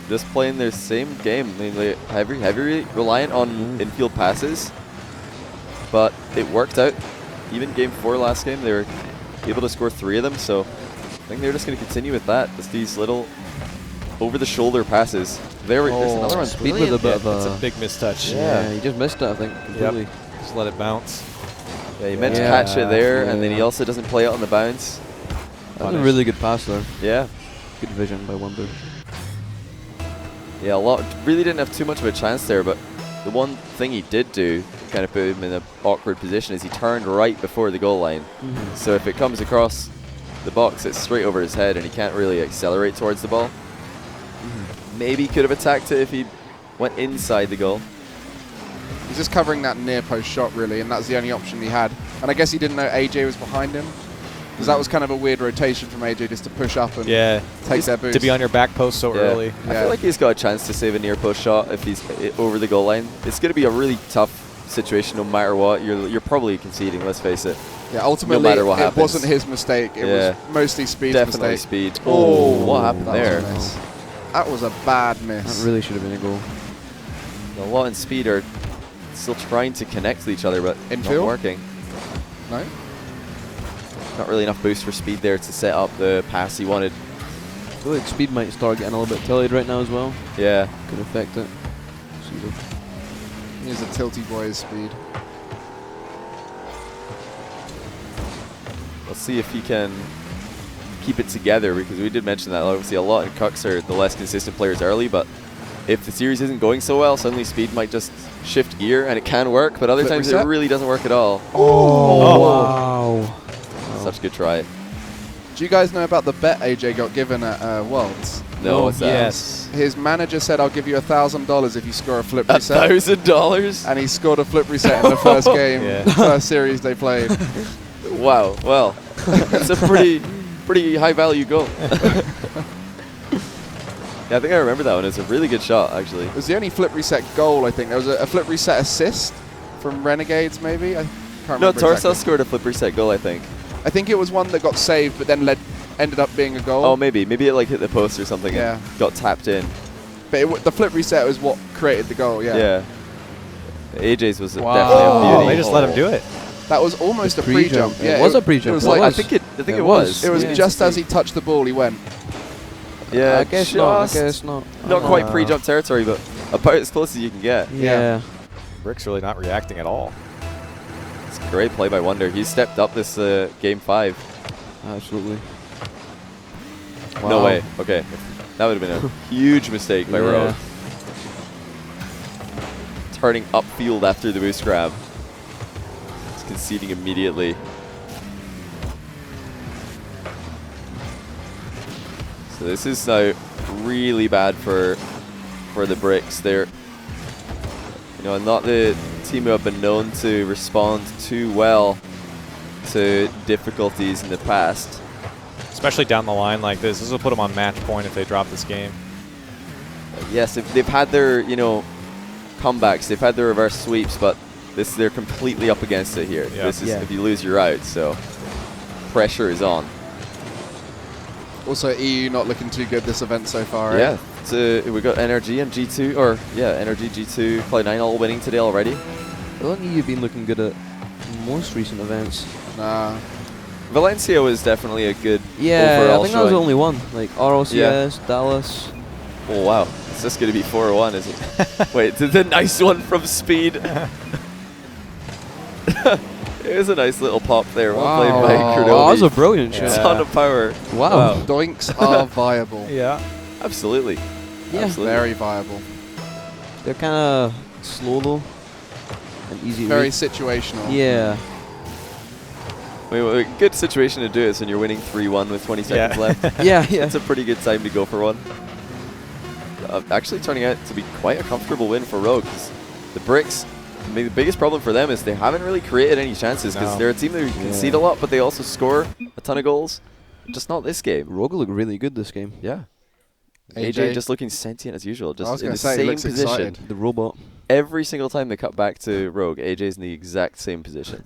just playing their same game. I mean, they heavy reliant on infield passes, but it worked out. Even game 4 last game, they were able to score 3 of them. So I think they're just going to continue with that. Just these little over-the-shoulder passes. There's another one. Speed with a bit of It's a. a big mistouch. Yeah, he just missed it, I think, completely. Just let it bounce. Yeah, he meant to Yeah. catch it there, and then he Yeah. also doesn't play it on the bounce. That was a really good pass there. Yeah. Good vision by Wonder. Yeah, really didn't have too much of a chance there, but the one thing he did do, kind of put him in an awkward position, is he turned right before the goal line. So if it comes across the box, it's straight over his head, and he can't really accelerate towards the ball. Maybe he could have attacked it if he went inside the goal. He's just covering that near post shot, really, and that's the only option he had. And I guess he didn't know AJ was behind him, because that was kind of a weird rotation from AJ just to push up and take their boost. To be on your back post so early. I feel like he's got a chance to save a near post shot if he's over the goal line. It's going to be a really tough situation no matter what. You're probably conceding, let's face it. Yeah, ultimately, no matter what it happens. wasn't his mistake. It was mostly Speed's Definitely mistake. Speed. Oh, what happened that there? was a miss. That was a bad miss. That really should have been a goal. A lot and Speed are still trying to connect with each other, but Infield? not working. No? Not really enough boost for Speed there to set up the pass he wanted. I feel like Speed might start getting a little bit tilted right now as well. Yeah. Could affect it. He's a tilty boy's Speed. Let's see if he can keep it together, because we did mention that obviously a lot, and Cucks are the less consistent players early, but if the series isn't going so well, suddenly Speed might just shift gear, and it can work, but other Flip times reset? it really doesn't work at all. Wow. Such a good try. Do you guys know about the bet AJ got given at Worlds? No, what's that? Yes. His manager said, I'll give you $1,000 if you score a flip reset. $1,000? And he scored a flip reset in the first game, Yeah. first series they played. Wow. Well, that's a pretty high value goal. Yeah, I think I remember that one. It's a really good shot, actually. It was the only flip reset goal, I think. There was a flip reset assist from Renegades, maybe? I can't No, remember Torcel exactly. scored a flip reset goal, I think. I think it was one that got saved, but then ended up being a goal. Oh, maybe it like hit the post or something Yeah. and got tapped in. But the flip reset was what created the goal, yeah. AJ's was Wow. definitely a beauty. They just let him do it. That was almost a pre-jump. pre-jump. It Yeah, was a pre-jump. It was It like, I was. think it It was. was. it was Yeah. just as he touched the ball, he went. Yeah, I guess not. I just guess not. not quite pre-jump territory, but about as close as you can get. Yeah. Rick's really not reacting at all. It's a great play by Wonder. He's stepped up this game 5. Absolutely. No Wow. way. Okay. That would have been a huge mistake by Rogue. Turning upfield after the boost grab. It's conceding immediately. So this is now really bad for the Bricks. They're not the team who have been known to respond too well to difficulties in the past. Especially down the line like this. This will put them on match point if they drop this game. Yes, they've had their comebacks, they've had their reverse sweeps, but they're completely up against it here. Yeah. This is if you lose, you're out. So pressure is on. Also, EU not looking too good this event so far, right? Yeah, we got NRG and G2, NRG, G2, Cloud9 all winning today already. I don't think you've been looking good at most recent events. Nah. Valencia was definitely a good Yeah, overall I think that was the showing. only one. Like RLCS, Dallas. Oh wow, it's just going to be 4-1, is it? Wait, the nice one from Speed. It was a nice little pop there. Well played by Wow. Kurdobi. Oh, that was a brilliant shot. Ton of power. Wow. Doinks are viable. Yeah. Absolutely. Yeah. Absolutely. Very viable. They're kind of slow though, and easy to Very read. situational. Yeah. I mean, a good situation to do it is when you're winning 3-1 with 20 seconds left. Yeah, It's a pretty good time to go for one. Actually turning out to be quite a comfortable win for Rogue. 'Cause the Bricks, I mean, the biggest problem for them is they haven't really created any chances because No. they're a team that concede a lot, but they also score a ton of goals. Just not this game. Rogue looked really good this game. Yeah. AJ just looking sentient as usual, I was just in gonna the say, he same looks position. excited. The robot. Every single time they cut back to Rogue, AJ's in the exact same position.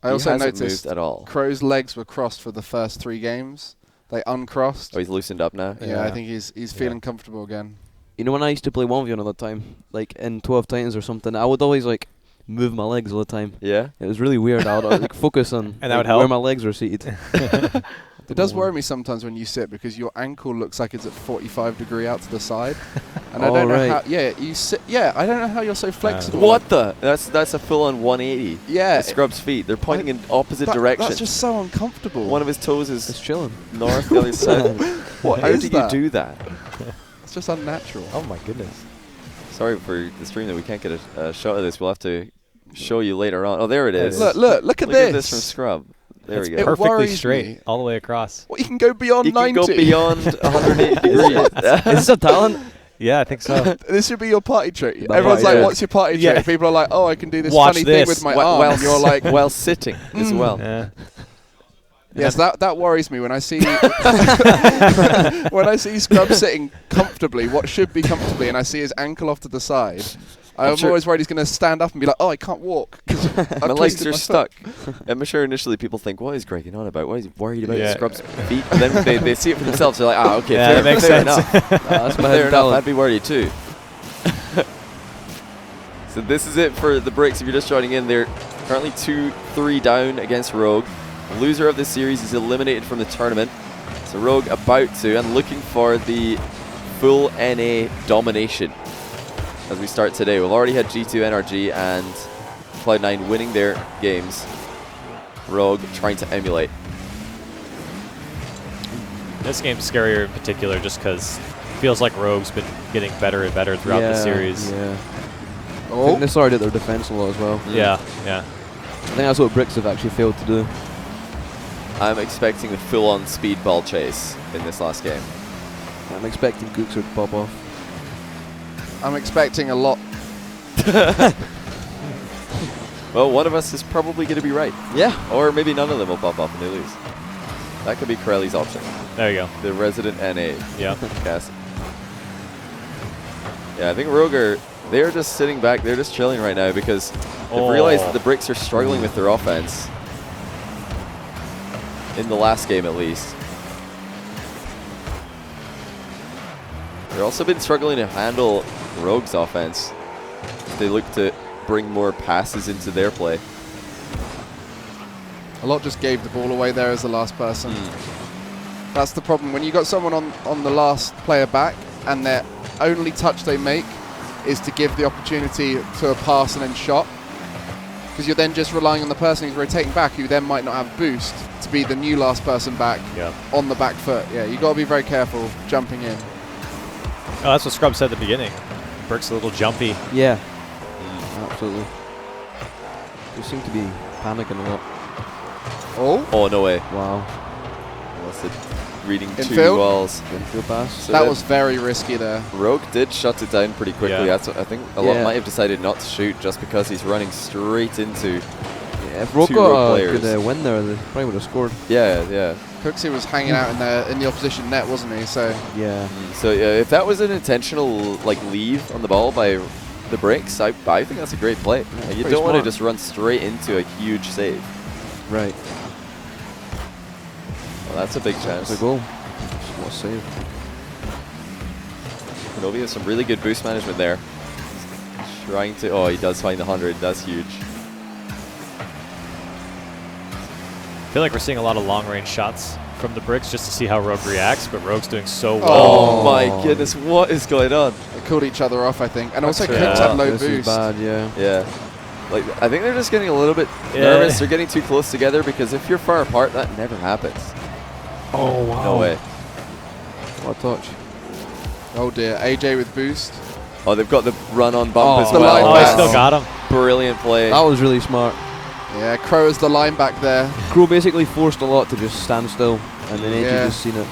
I also he hasn't noticed moved at all. Crow's legs were crossed for the first 3 games. They uncrossed. Oh, he's loosened up now. Yeah, I think he's feeling comfortable again. You know when I used to play 1v1 all the time, like in 12 Titans or something, I would always like move my legs all the time. Yeah. It was really weird. I would like focus on And that would like, where help? my legs were seated. It does worry me sometimes when you sit because your ankle looks like it's at 45° out to the side, and I Oh, don't know right. how. Yeah, you sit. Yeah, I don't know how you're so flexible. What the? That's a full-on 180. Yeah, The Scrub's feet. They're pointing in opposite that- directions. That's just so uncomfortable. One of his toes It's is chilling. north, the other south. What How is did that? you do that? It's just unnatural. Oh my goodness. Sorry for the stream that we can't get a shot of this. We'll have to show you later on. Oh, there it is. Look at Look this. at this from Scrub. There It's we go. perfectly worries straight me. all the way across. Well, you can go beyond You 90. can go beyond 180 degrees. Is this a talent? Yeah, I think so. This should be your party trick. But Everyone's why- like, yeah. "What's your party Yeah. trick?" People are like, "Oh, I can do this Watch funny thing this. with my Wh- arm." while And you're like, while sitting as well. Yeah. "Yes, that worries me when I see when I see Scrub sitting comfortably, what should be comfortably, and I see his ankle off to the side." I'm sure- always worried he's going to stand up and be like, "Oh, I can't walk." 'cause I've My legs twisted are my stuck. foot." I'm sure initially people think, what is Greg on about? Why is he worried about Yeah. Scrub's feet? And then they see it for themselves. They're like, okay, Yeah, fair, that makes fair sense. enough. That's my Fair hidden enough, I'd talent. be worried too. So this is it for the Bricks. If you're just joining in, they're currently 2-3 down against Rogue. The loser of this series is eliminated from the tournament. So Rogue about to and looking for the full NA domination as we start today. We've already had G2, NRG, and Cloud9 winning their games. Rogue trying to emulate. This game's scarier in particular just because it feels like Rogue's been getting better and better throughout the series. Yeah. I Oh, think they started at their defense a lot as well. Yeah, yeah. I think that's what Bricks have actually failed to do. I'm expecting the full-on speedball chase in this last game. I'm expecting Gooks to pop off. I'm expecting a lot. Well, one of us is probably going to be right. Yeah. Or maybe none of them will pop off and they lose. That could be Corelli's option. There you go. The resident NA Yeah. cast. Yeah, I think Rogue they're just sitting back. They're just chilling right now because they've realized that the Bricks are struggling with their offense. In the last game, at least. They've also been struggling to handle Rogue's offense. They look to bring more passes into their play. A lot just gave the ball away there as the last person. That's the problem. When you got someone on the last player back and their only touch they make is to give the opportunity to a pass and then shot, because you're then just relying on the person who's rotating back, who then might not have boost, to be the new last person back on the back foot. Yeah, you got to be very careful jumping in. Oh, that's what Scrub said at the beginning. Brick's a little jumpy. Yeah, absolutely. They seem to be panicking a lot. Oh, no way. Wow. Unless it reading Infield? 2 walls. Infield pass. So That was very risky there. Rogue did shut it down pretty quickly. Yeah. That's what I think a lot Yeah. might have decided not to shoot just because he's running straight into. Yeah, if Rogue Two got Rogue a players. good win there, they probably would have scored. Yeah. Cooksey was hanging out in the opposition net, wasn't he? So Yeah. So yeah, if that was an intentional like leave on the ball by the Bricks, I think that's a great play. Like, you pretty don't want to smart. just run straight into a huge save. Right. Well, that's a big chance. That's a goal. What a save. Kenobi has some really good boost management there. Trying to. Oh, he does find the 100. That's huge. I feel like we're seeing a lot of long-range shots from the Bricks just to see how Rogue reacts, but Rogue's doing so well. Oh my goodness, what is going on? they called each other off, I think. And also That's Cooks right. had low This is boost. bad, yeah. Yeah. Like, I think they're just getting a little bit nervous. They're getting too close together because if you're far apart, that never happens. Oh, wow. No way. What a touch. Oh dear, AJ with boost. Oh, they've got the run on bump Oh, as the well. Oh, line I back. still got him. Brilliant play. That was really smart. Yeah, Crow is the line back there. Crow basically forced a lot to just stand still, and then AJ Yeah. just seen it.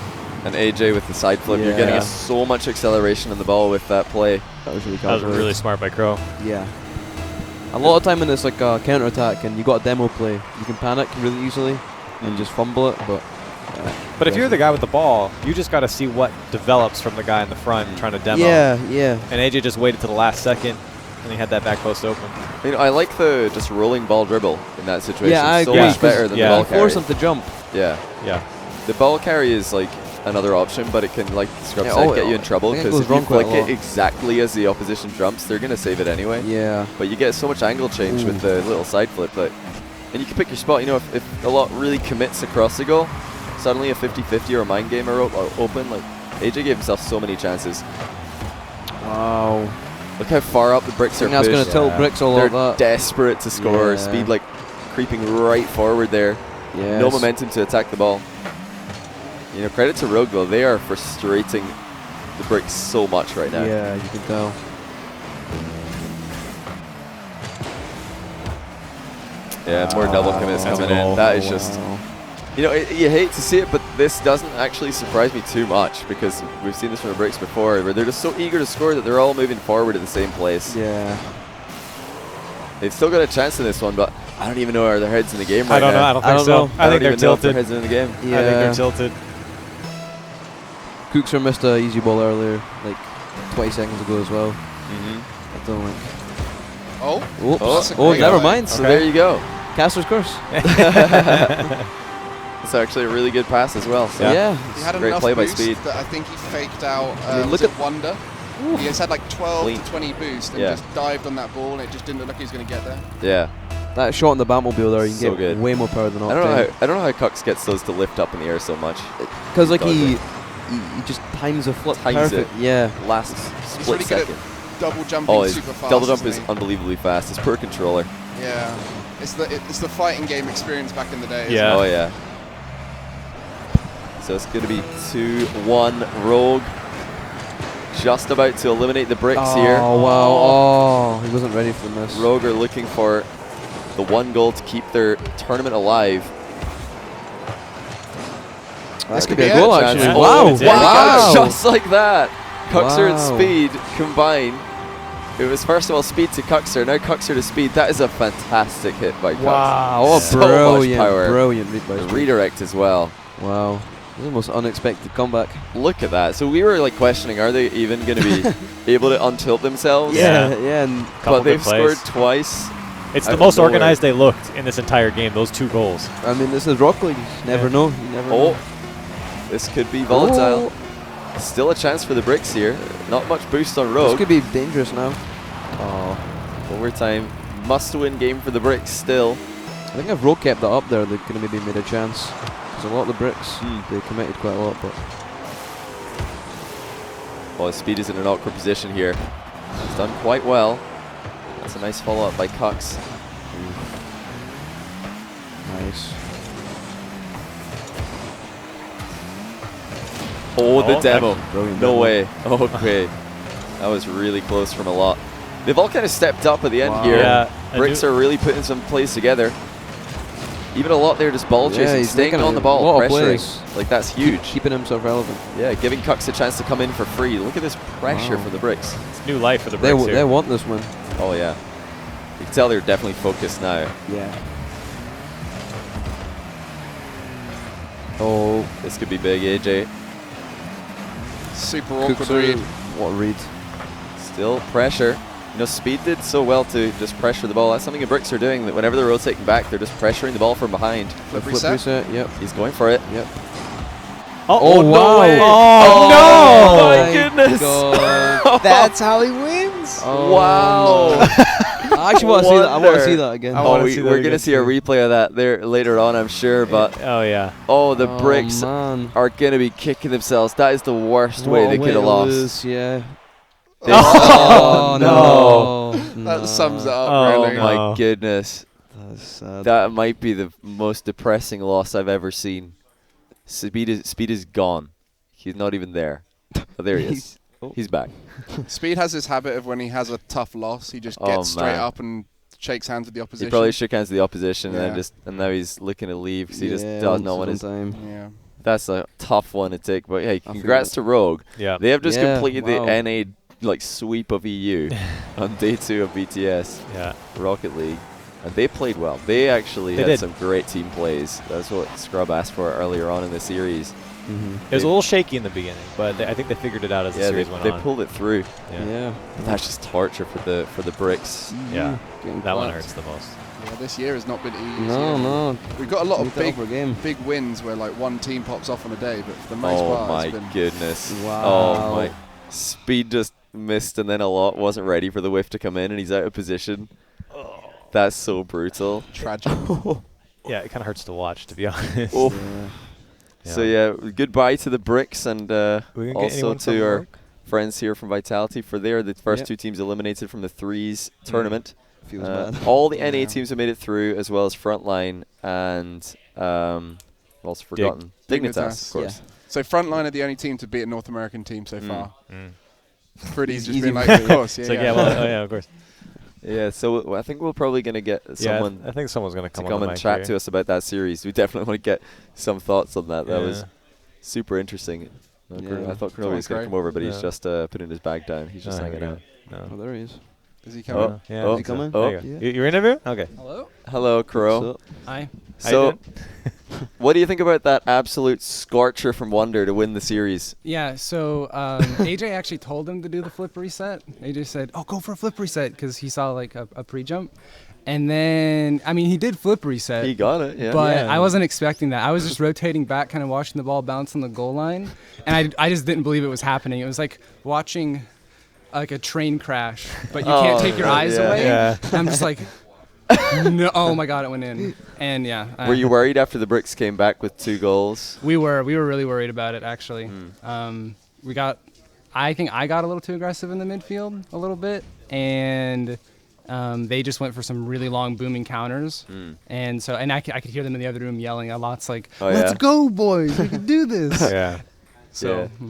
And AJ with the side flip. You're getting Yeah. so much acceleration on the ball with that play. That was really That was calculated. really smart by Crow. Yeah. A lot of time when it's like a counter attack and you got a demo play, you can panic really easily and just fumble it. But But if you're the guy with the ball, you just got to see what develops from the guy in the front trying to demo. yeah. And AJ just waited to the last second, and he had that back post open. You know, I like the just rolling ball dribble in that situation. Yeah, I so agree. much better than yeah. the ball You carry. force them to jump. Yeah. Yeah. The ball carry is like another option, but it can, like Scrub Yeah, said, oh, get you in trouble I think it because goes if you wrong quite a flick it lot. exactly as the opposition jumps, they're going to save it anyway. Yeah. But you get so much angle change with the little side flip that, and you can pick your spot. You know, if a lot really commits across the goal, suddenly a 50-50 or a mind game are open. Like AJ gave himself so many chances. Wow. Look how far up the Bricks are I think that's going pushed. to tilt Bricks all They're over that. desperate to score. Yeah. Speed like creeping right forward there. Yes. No momentum to attack the ball. You know, credit to Rogue though. They are frustrating the Bricks so much right now. Yeah, you can tell. Yeah, more double commits That's a coming goal. in. That is just, you know, you hate to see it, but this doesn't actually surprise me too much because we've seen this from the Bricks before, where they're just so eager to score that they're all moving forward at the same place. Yeah. They've still got a chance in this one, but I don't even know are their heads in the game right I don't know. now. I don't I think don't so. know. I think they're even know if their tilted. heads in the game. Yeah. I think they're tilted. Cookser missed a easy ball earlier, like 20 seconds ago as well. Mm-hmm. I don't like. Oh, Oops. that's a Oh, great never play. mind. So there you go. Caster's curse. It's actually a really good pass as well. So Yeah. He had Great enough play by boost Speed. that I think he faked out. I mean, Was look it Wonder? He has had like 12 Clean. to 20 boost and Yeah. just dived on that ball, and it just didn't look like he was going to get there. Yeah. That shot in the Batmobile there, you can So get good. way more power than I don't know Octane. how Cux gets those to lift up in the air so much. Because like does he just times the flip Times perfect. it. Yeah. Last He's split really good second. at double jumping Oh, his super fast. double jump is isn't he? unbelievably fast. It's per controller. Yeah. It's the fighting game experience back in the day. isn't Yeah. Oh yeah. So it's going to be 2-1 Rogue. Just about to eliminate the Bricks here. Oh wow. Oh, he wasn't ready for this. Rogue are looking for the one goal to keep their tournament alive. This could could be be a goal it. actually. Chance. Wow. Oh, it did. Wow. Just like that. Cuxer and Wow. Speed combine. It was first of all Speed to Cuxer, now Cuxer to Speed. That is a fantastic hit by Cux. Wow. Oh, So much brilliant. power. Brilliant read by The Speed. redirect as well. Wow. This is the most unexpected comeback. Look at that. So we were like questioning, are they even going to be able to untilt themselves? Yeah. Yeah. And Couple But they've good plays. scored twice. It's out the of most nowhere. organized they looked in this entire game, those 2 goals. I mean, this is Rock League. You never Yeah. know. You never Oh, know. this could be volatile. Still a chance for the Bricks here. Not much boost on This Rogue. could be dangerous now. Oh, overtime. Must-win game for the Bricks still. I think if Rogue kept that up there, they could have maybe made a chance. Because a lot of the Bricks, they committed quite a lot. But Well, Speed is in an awkward position here. He's done quite well. That's a nice follow-up by Cux. Nice. Oh, the Oh, demo. Brilliant No demo. way. Okay. That was really close from a lot. They've all kind of stepped up at the end Wow. here. Yeah, I Bricks do- are really putting some plays together. Even a lot there just ball Yeah, chasing, he's staying making on a the ball, lot of pressuring. plays. Like, that's huge. Keeping himself relevant. Yeah, giving Cucks a chance to come in for free. Look at this pressure Wow. for the Bricks. It's new life for the They, Bricks they here. want this one. Oh, yeah. You can tell they're definitely focused now. Yeah. Oh, This could be big, AJ. Super awkward Cooks are- read. What a read. Still pressure. You know, Speed did so well to just pressure the ball. That's something the Bricks are doing, that whenever they're rotating back, they're just pressuring the ball from behind. The Flip flip reset. reset. Yep. He's going for it. Yep. Oh, no wow. way. Oh, my my goodness. God. That's how he wins. Oh, Wow. no. I actually want to see that. I want to Wonder. see that again. I Oh, wanna see that we're going again to see a too. replay of that there later on, I'm sure. But, Oh, yeah. oh, the Oh, Bricks man. are going to be kicking themselves. That is the worst What way a they could have to lost. lose, yeah. They- Oh, no. no. That sums it up, Oh, really. no. My goodness. That's sad. That might be the most depressing loss I've ever seen. Speed is gone. He's not even there. Oh, there he is. He's back. Speed has this habit of when he has a tough loss, he just Oh, gets straight man. up and shakes hands with the He opposition. probably shook hands to the opposition Yeah. and now he's looking to leave because he just Yeah, does not once want is his. on time. Yeah. That's a tough one to take. But hey, feel congrats it. to Rogue. Yeah. They have just Yeah, completed wow. the NA like sweep of EU on day 2 of BTS Yeah. Rocket League, and they played well. They actually They had did. some great team plays. That's what Scrub asked for earlier on in the series. Mm-hmm. It was a little shaky in the beginning, but I think they figured it out as the Yeah, series went they on. pulled it through. Yeah. But that's just torture for the Bricks. Yeah. Getting That one clapped. hurts the most. Yeah, this year has not been easy. No, no. We've got a lot Need of that over game. big wins where like one team pops off on a day, but for the most Oh part, my it's been goodness. Wow. Oh my. Speed just missed and then a lot wasn't ready for the whiff to come in and he's out of position. That's so brutal. tragic. Yeah, it kind of hurts to watch, to be honest. Oh. Yeah. So yeah, goodbye to the Bricks and We didn't get also anyone from to our work? friends here from Vitality, for they are the first Yep. 2 teams eliminated from the Threes tournament. Feels bad. All the NA Yeah. teams have made it through, as well as Frontline and I've also forgotten Dignitas, Dignitas. of course. So Frontline are the only team to beat a North American team so far. Mm. Pretty's just Easy been like, win. of course, yeah. It's like, yeah, well, oh, yeah, of course. Yeah, so I think we're probably going to get someone I think someone's going to to come and chat to us about that series. We definitely want to get some thoughts on that. That was super interesting. Yeah. I thought Sounds Cornelius was going great. to come over, but he's Yeah. just putting his bag down. He's just hanging out. Oh, No. there he is. Is he coming? Oh, Yeah, oh, I think so. coming? There you oh. go. Your interview? Okay. Hello. Hello, Crow. So, Hi. How you So, doing? what do you think about that absolute scorcher from Wonder to win the series? Yeah. So AJ actually told him to do the flip reset. AJ said, "Oh, go for a flip reset," because he saw like a pre-jump, and then I mean he did flip reset. He got it, yeah. But Yeah. I wasn't expecting that. I was just rotating back, kind of watching the ball bounce on the goal line, and I just didn't believe it was happening. It was like watching like a train crash, but you can't Oh, take your yeah. eyes Yeah. away. Yeah. And I'm just like, no, oh my god, it went in. And yeah. Were you worried after the Bricks came back with 2 goals? We were really worried about it actually. Hmm. I think I got a little too aggressive in the midfield a little bit, and they just went for some really long booming counters, and so I could hear them in the other room yelling a lot, like, Oh, "Let's yeah? go, boys! We can do this!" Yeah. So Yeah.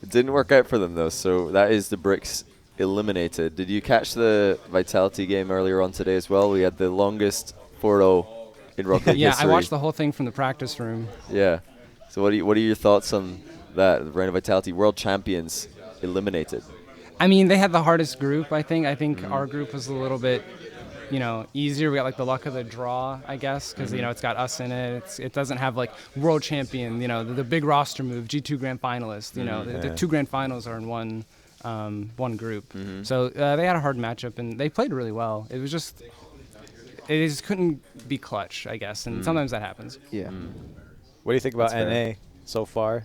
It didn't work out for them, though, so that is the Bricks eliminated. Did you catch the Vitality game earlier on today as well? We had the longest 4-0 in Rocket League yeah, history. I watched the whole thing from the practice room. Yeah. So what are your thoughts on that? Rhino Vitality world champions eliminated. I mean, they had the hardest group. I think Mm-hmm. our group was a little bit, easier. We got like the luck of the draw, I guess, because Mm-hmm. it's got us in it. It doesn't have like world champion, the big roster move, G2 grand finalist. Mm-hmm. The 2 grand finals are in one group. Mm-hmm. So they had a hard matchup and they played really well. It just couldn't be clutch, I guess, Mm. and sometimes that happens. yeah. What do you think about That's fair. NA so far?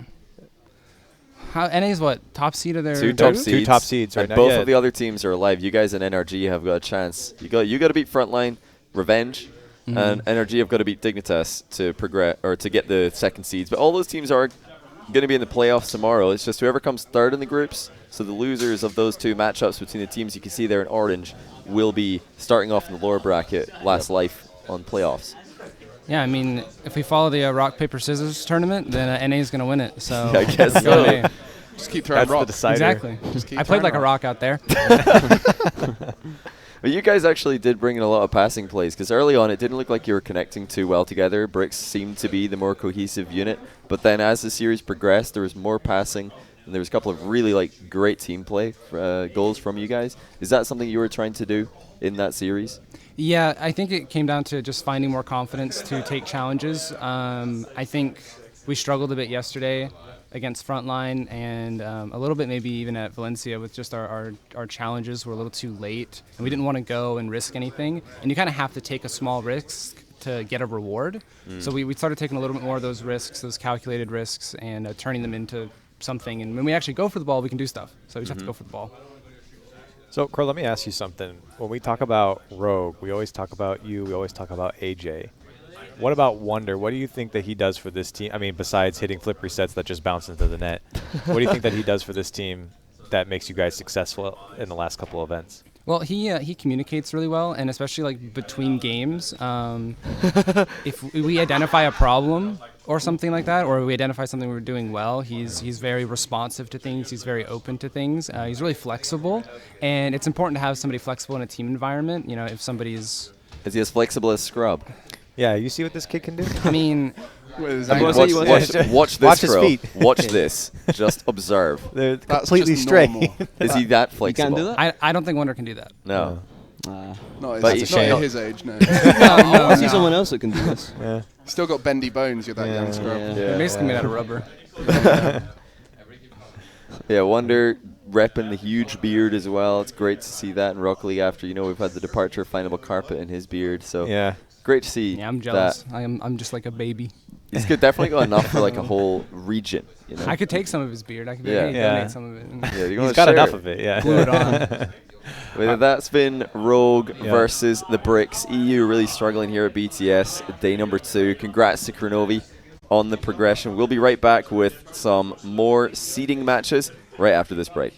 NA's what, top seed of their 2 top group? seeds. 2 top seeds right and now. both Yeah. of the other teams are alive. You guys and NRG have got a chance. You got to beat Frontline, Revenge, and NRG have got to beat Dignitas to progress or to get the second seeds. But all those teams are going to be in the playoffs tomorrow. It's just whoever comes third in the groups. So the losers of those 2 matchups between the teams you can see there in orange will be starting off in the lower bracket, last life on playoffs. Yeah, I mean, if we follow the rock paper scissors tournament, then NA is going to win it. So I guess go so. NA. Just keep throwing That's the rocks. decider. Exactly. Just keep I played throwing like a rocks. rock out there. But you guys actually did bring in a lot of passing plays, because early on it didn't look like you were connecting too well together. Bricks seemed to be the more cohesive unit, but then as the series progressed, there was more passing, and there was a couple of really like great team play goals from you guys. Is that something you were trying to do in that series? Yeah, I think it came down to just finding more confidence to take challenges. I think we struggled a bit yesterday against Frontline, and a little bit maybe even at Valencia with just our challenges were a little too late, and we didn't want to go and risk anything. And you kind of have to take a small risk to get a reward. So we started taking a little bit more of those risks, those calculated risks, and turning them into something. And when we actually go for the ball, we can do stuff. So we just have to go for the ball. So, Crow, let me ask you something. When we talk about Rogue, we always talk about you, we always talk about AJ. What about Wonder? What do you think that he does for this team? I mean, besides hitting flip resets that just bounce into the net, what do you think that he does for this team that makes you guys successful in the last couple of events? Well, he communicates really well, and especially like between games. If we identify a problem or something like that, or we identify something we're doing well, he's very responsive to things. He's very open to things. He's really flexible, and it's important to have somebody flexible in a team environment. You know, if somebody's, Is he as flexible as Scrub? Yeah, you see what this kid can do? I mean, With his I'm ankles. gonna say Watch, you want- watch this, Watch his Crow. feet. Watch this. Just observe. They're That's completely just straight. normal. Is he that You flexible? can't do that? I don't think Wonder can do that. No. Nah. Not, But his, you- not shame. at his age, no. I want to see no. someone else that can do this. Yeah. Still got bendy bones, you're that young scrub. Yeah. They're basically made out of rubber. Yeah, Wonder repping the huge beard as well. It's great to see that in Rock League after, we've had the departure of Findable Carpet in his beard. So Yeah. great to see. Yeah, I'm jealous. That. I'm just like a baby. He's definitely got enough for like a whole region. I could take some of his beard. I could Yeah. hey, Yeah. donate some of it. And Yeah, you're He's gonna got share enough it. of it, yeah. glue it on. Well, that's been Rogue Yeah. versus the Bricks. EU really struggling here at BTS, day number 2. Congrats to Kronovi on the progression. We'll be right back with some more seeding matches right after this break.